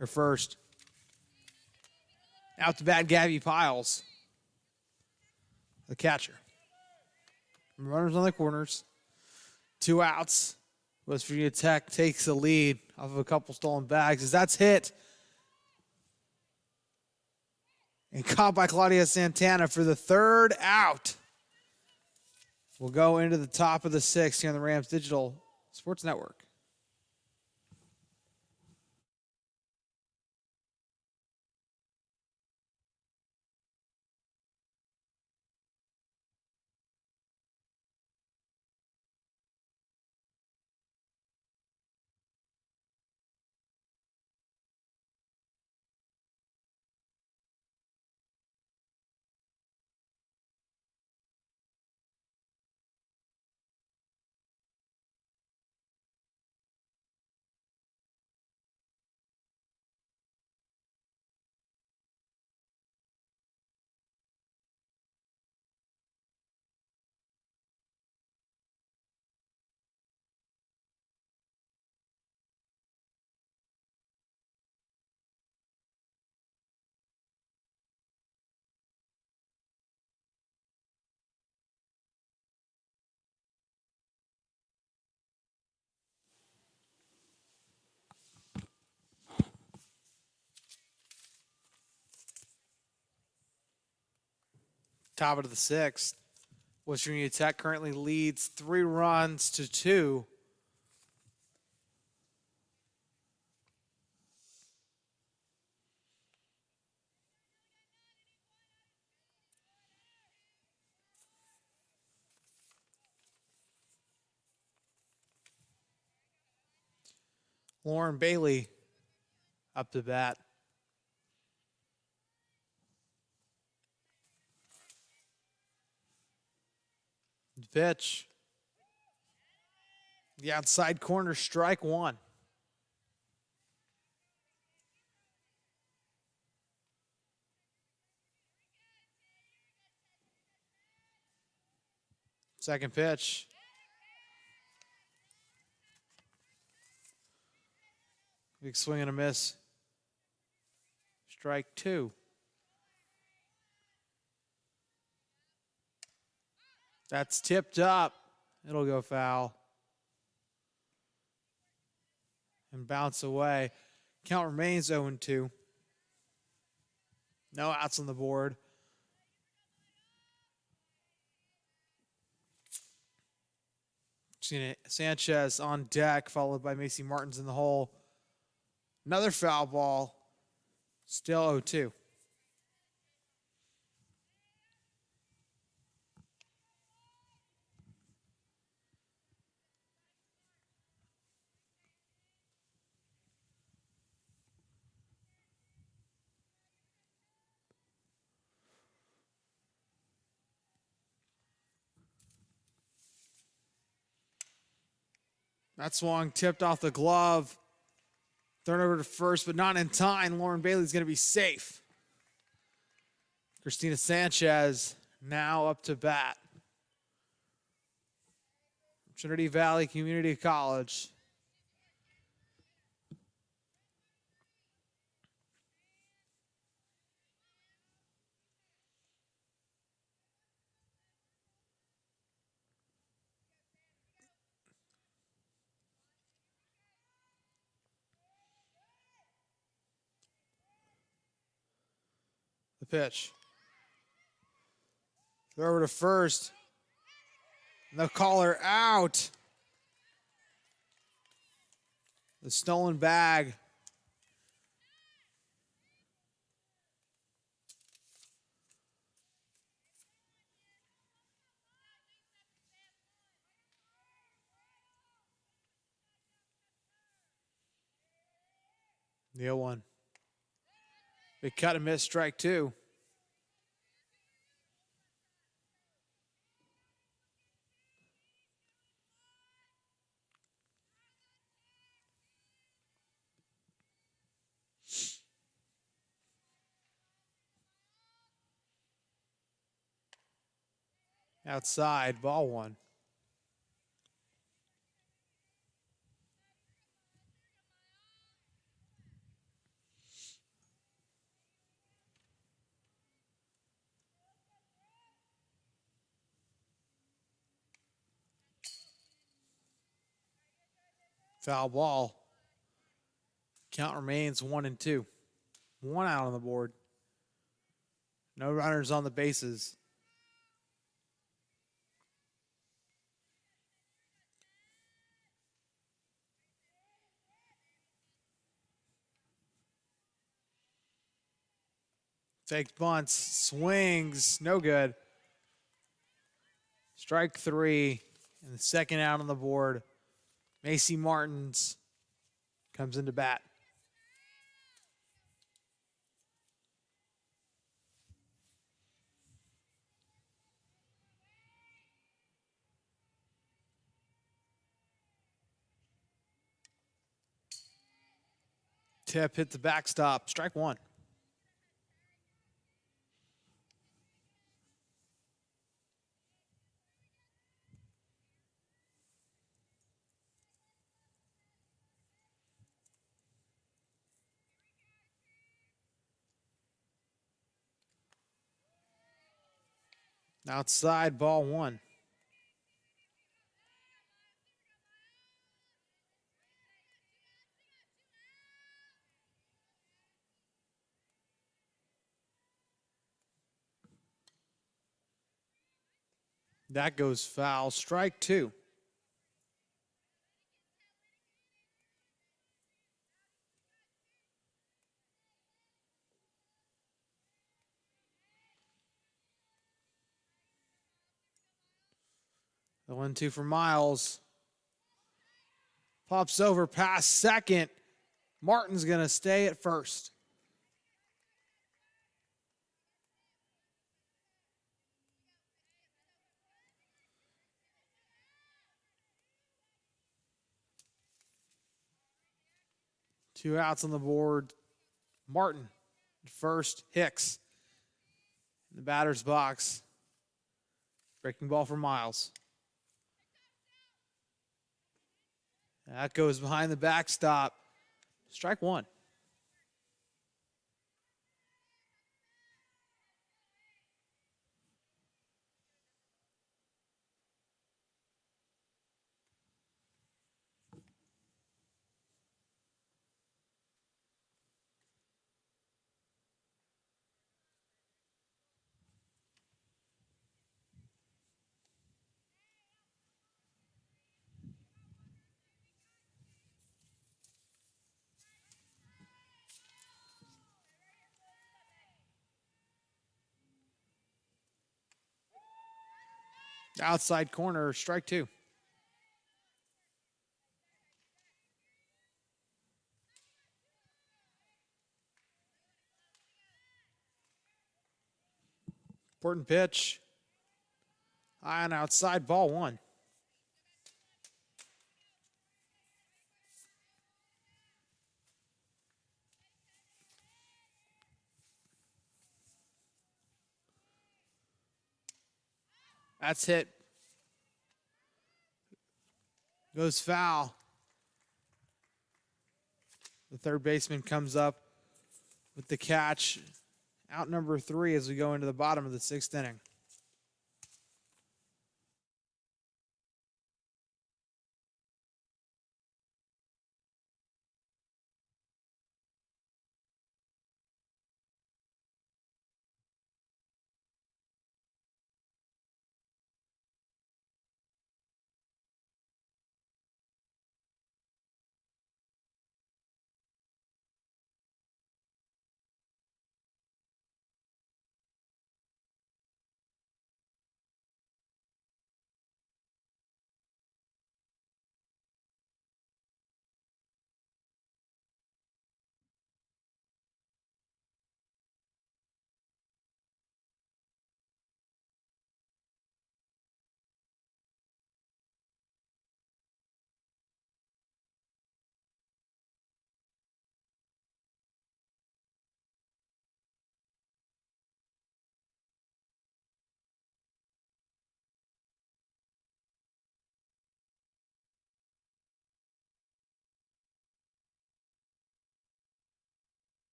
or first. Out to bat, Gabby Piles, the catcher. Runners on the corners. 2 outs. West Virginia Tech takes the lead off of a couple stolen bags as that's hit. And caught by Claudia Santana for the 3rd out. We'll go into the top of the 6th here on the Rams Digital Sports Network. Top of the 6th. West Virginia Tech currently leads 3 runs to 2. Lauren Bailey up to bat. Pitch. The outside corner, strike 1. Second pitch. Big swing and a miss. Strike 2. That's tipped up. It'll go foul. And bounce away. Count remains 0-2. No outs on the board. Sanchez on deck, followed by Macy Martins in the hole. Another foul ball. Still 0-2. That swung, tipped off the glove. Thrown over to first, but not in time. Lauren Bailey's going to be safe. Christina Sanchez now up to bat. Trinity Valley Community College. The pitch. Throw over to first. The caller out. The stolen bag. The 0-1. Big cut and miss, strike two. Outside, ball one. Foul ball. Count remains 1-2. One out on the board. No runners on the bases. Takes bunts, swings, no good. Strike three, and the second out on the board. Macy Martins comes into bat. Tip hit the backstop. Strike one. Outside, ball one. That goes foul. Strike two. The 1-2 for Miles. Pops over past second. Martin's going to stay at first. Two outs on the board. Martin at first. Hicks in the batter's box. Breaking ball for Miles. That goes behind the backstop. Strike one. Outside corner, strike two. Important pitch. High on outside, ball one. That's hit. Goes foul. The third baseman comes up with the catch. Out number three as we go into the bottom of the sixth inning.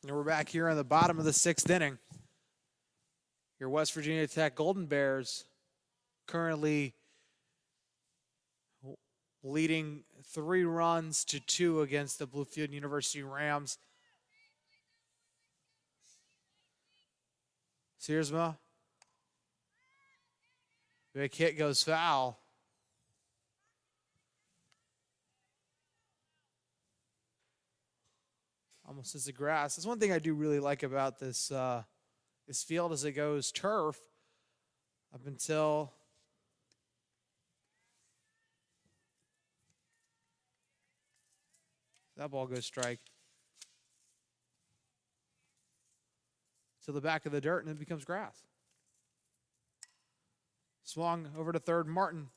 And we're back here in the bottom of the 6th inning. Your West Virginia Tech Golden Bears currently leading 3-2 against the Bluefield University Rams. Searsma. Big hit goes foul. Almost as the grass. That's one thing I do really like about this this field as it goes turf up until that ball goes strike. To the back of the dirt and it becomes grass. Swung over to third, Martin.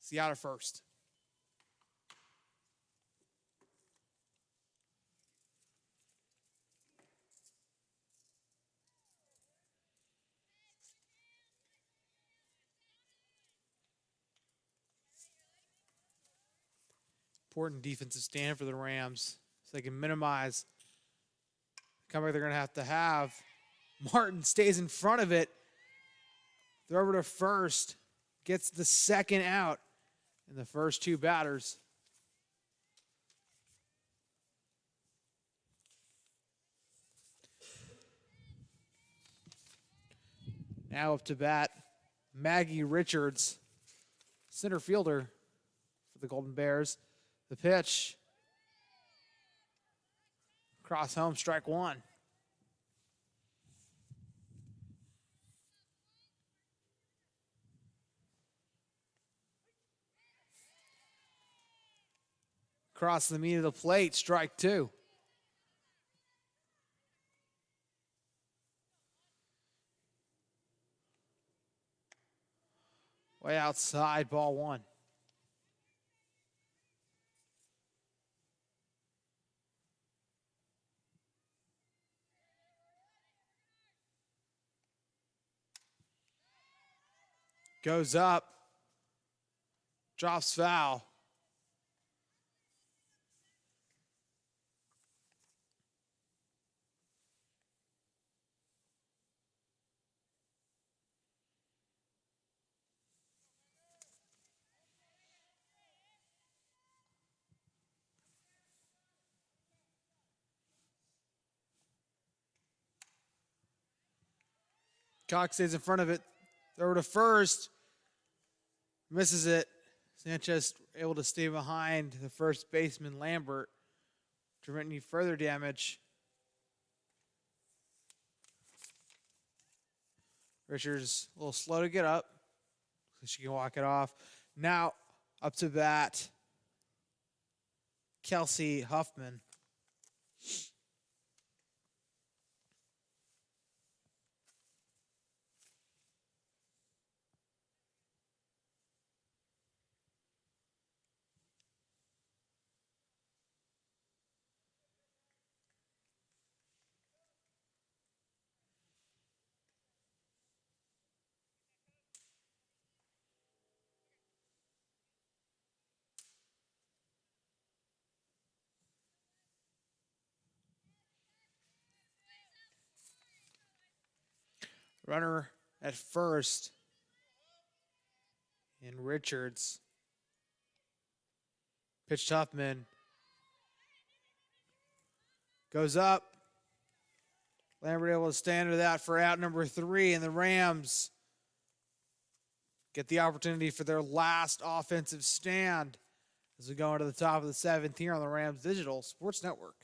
See out at first. Important defensive stand for the Rams so they can minimize the comeback they're going to have. Martin stays in front of it. Throw over to first. Gets the second out in the first 2 batters. Now up to bat, Maggie Richards, center fielder for the Golden Bears. The pitch. Cross home, strike 1. Across the meat of the plate, strike 2. Way outside, ball 1. Goes up, drops foul. Cox stays in front of it. Throw to first. Misses it. Sanchez able to stay behind the first baseman, Lambert, to prevent any further damage. Richards a little slow to get up, so she can walk it off. Now up to bat, Kelsey Huffman. Runner at first in Richards. Pitch Huffman. Goes up. Lambert able to stay under that for out number 3, and the Rams get the opportunity for their last offensive stand as we go into the top of the 7th here on the Rams Digital Sports Network.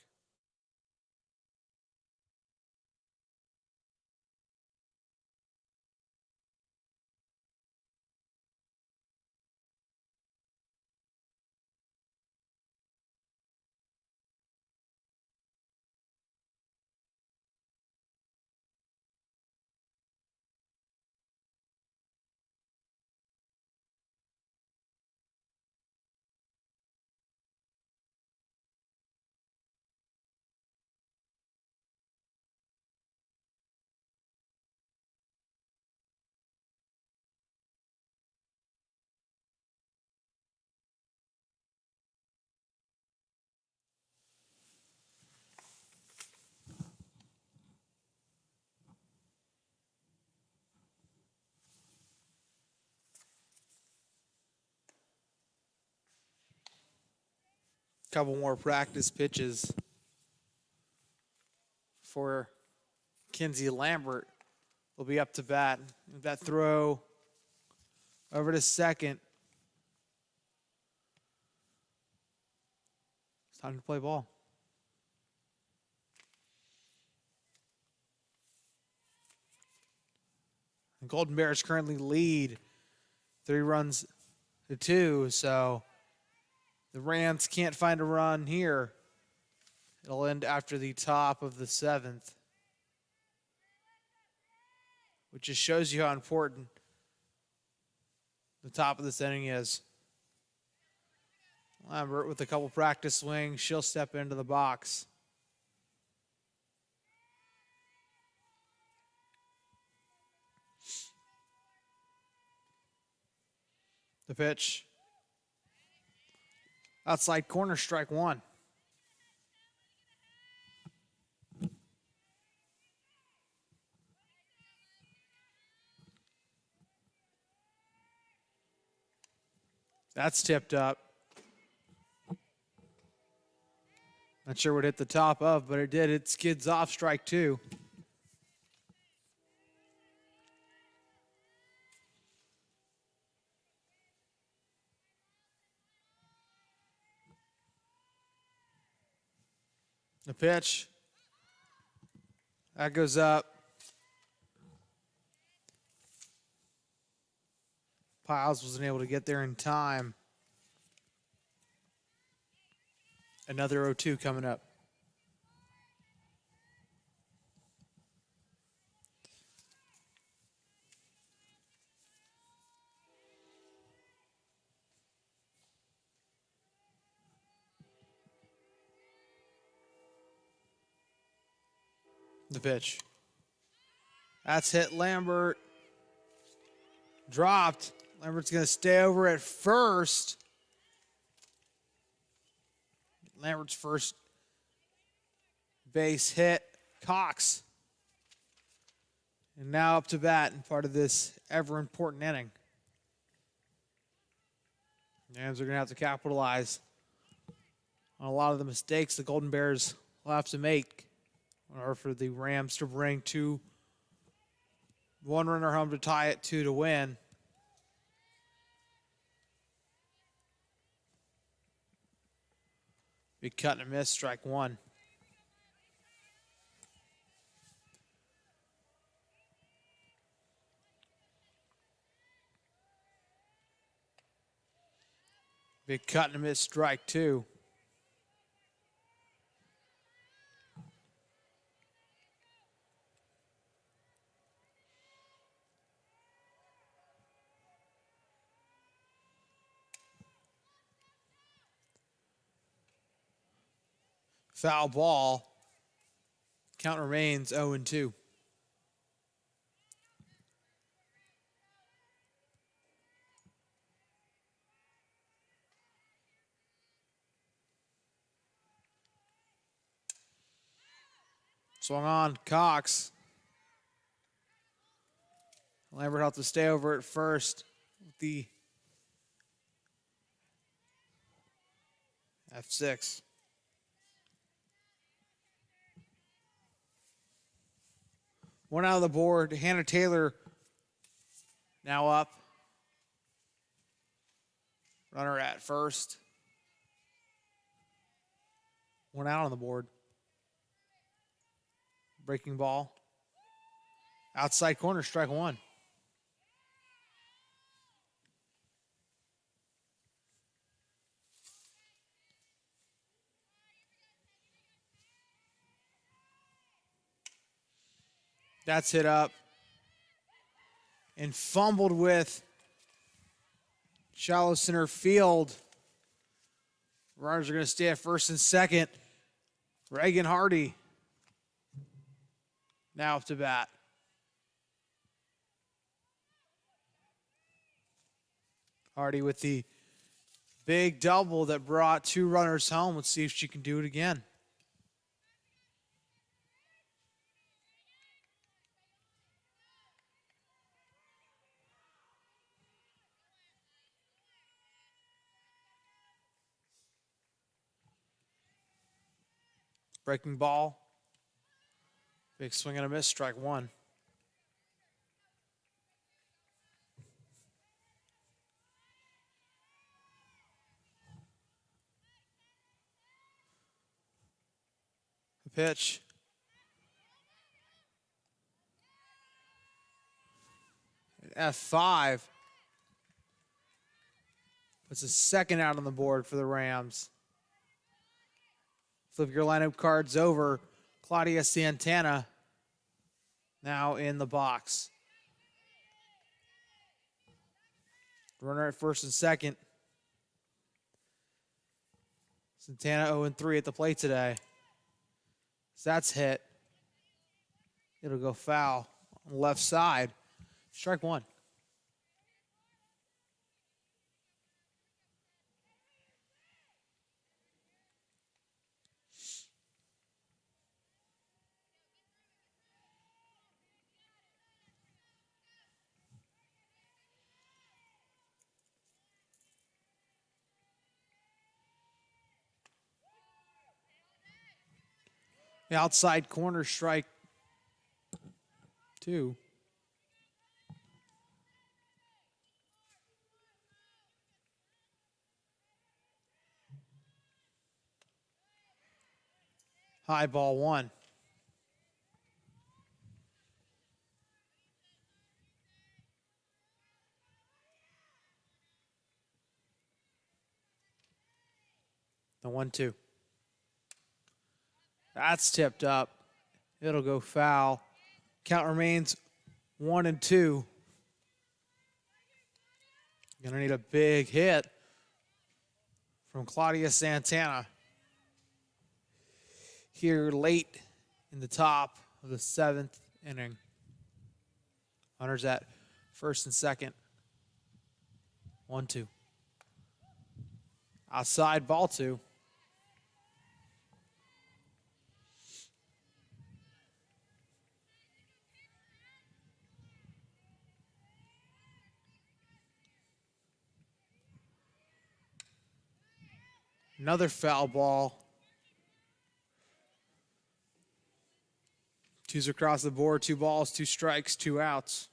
Couple more practice pitches for Kinsey Lambert. Will be up to bat. That throw over to second. It's time to play ball. The Golden Bears currently lead 3-2, so the Rams can't find a run here. It'll end after the top of the 7th, which just shows you how important the top of this inning is. Lambert with a couple practice swings. She'll step into the box. The pitch. Outside corner, strike one. That's tipped up. Not sure what hit the top of, but it did. It skids off, strike two. The pitch. That goes up. Piles wasn't able to get there in time. Another 0-2 coming up. The pitch. That's hit Lambert. Dropped. Lambert's going to stay over at first. Lambert's first base hit. Cox. And now up to bat in part of this ever important inning. Rams are going to have to capitalize on a lot of the mistakes the Golden Bears will have to make in order for the Rams to bring one runner home to tie it, 2 to win. Big cut and a miss, strike one. Big cut and a miss, strike two. Foul ball. Count remains 0-2. Swung on, Cox. Lambert helped to stay over at first with the F6. One out of the board. Hannah Taylor now up. Runner at first. One out on the board. Breaking ball. Outside corner, strike one. That's hit up and fumbled with shallow center field. Runners are going to stay at first and second. Reagan Hardy now up to bat. Hardy with the big double that brought two runners home. Let's see if she can do it again. Breaking ball. Big swing and a miss, strike one. The pitch. F5. Puts a second out on the board for the Rams. Flip your lineup cards over. Claudia Santana now in the box. Runner at first and second. Santana 0-3 at the plate today. So that's hit. It'll go foul on the left side. Strike one. The outside corner, strike two. High ball one. The 1-2. That's tipped up. It'll go foul. Count remains 1-2. Gonna need a big hit from Claudia Santana here late in the top of the 7th inning. Runners at first and second. 1-2. Outside, ball two. Another foul ball. Twos across the board, 2 balls, 2 strikes, 2 outs.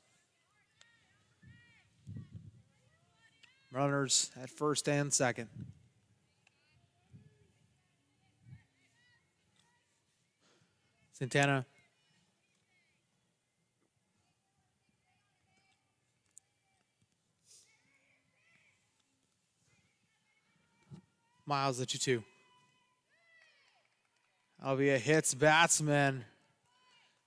Runners at first and second. Santana. Miles, the 2-2. That'll be a hits batsman.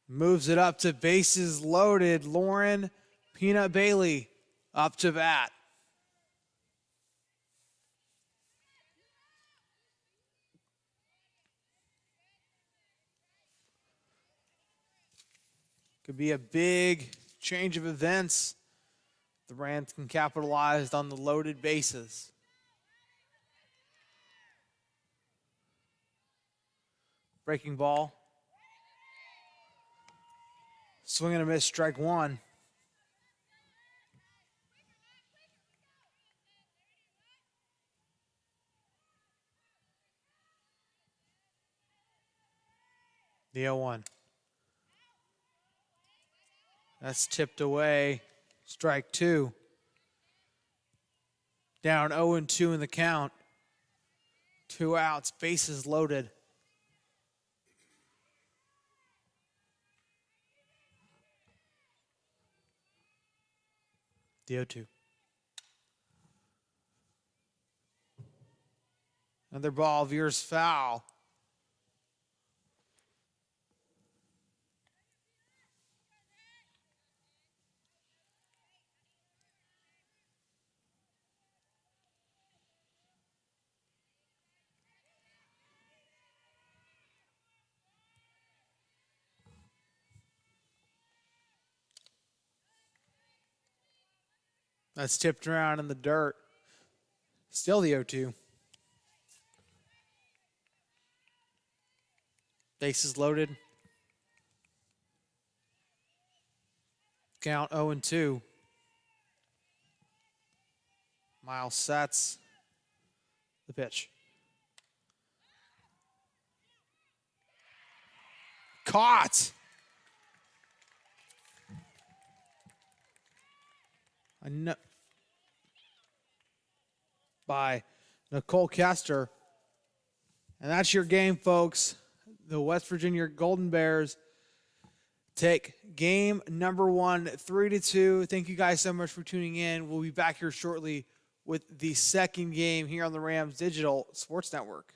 Moves it up to bases loaded. Lauren Peanut Bailey up to bat. Could be a big change of events. The Rams can capitalize on the loaded bases. Breaking ball. Swing and a miss, strike one. The 0-1. That's tipped away. Strike two. Down 0-2 in the count. 2 outs, bases loaded. The 0-2. Another ball veers foul. That's tipped around in the dirt. Still the 0-2. Bases loaded. Count 0-2. Miles sets the pitch. caught. By Nicole Kester. And that's your game, folks. The West Virginia Golden Bears take game number 1, 3-2. Thank you guys so much for tuning in. We'll be back here shortly with the second game here on the Rams Digital Sports Network.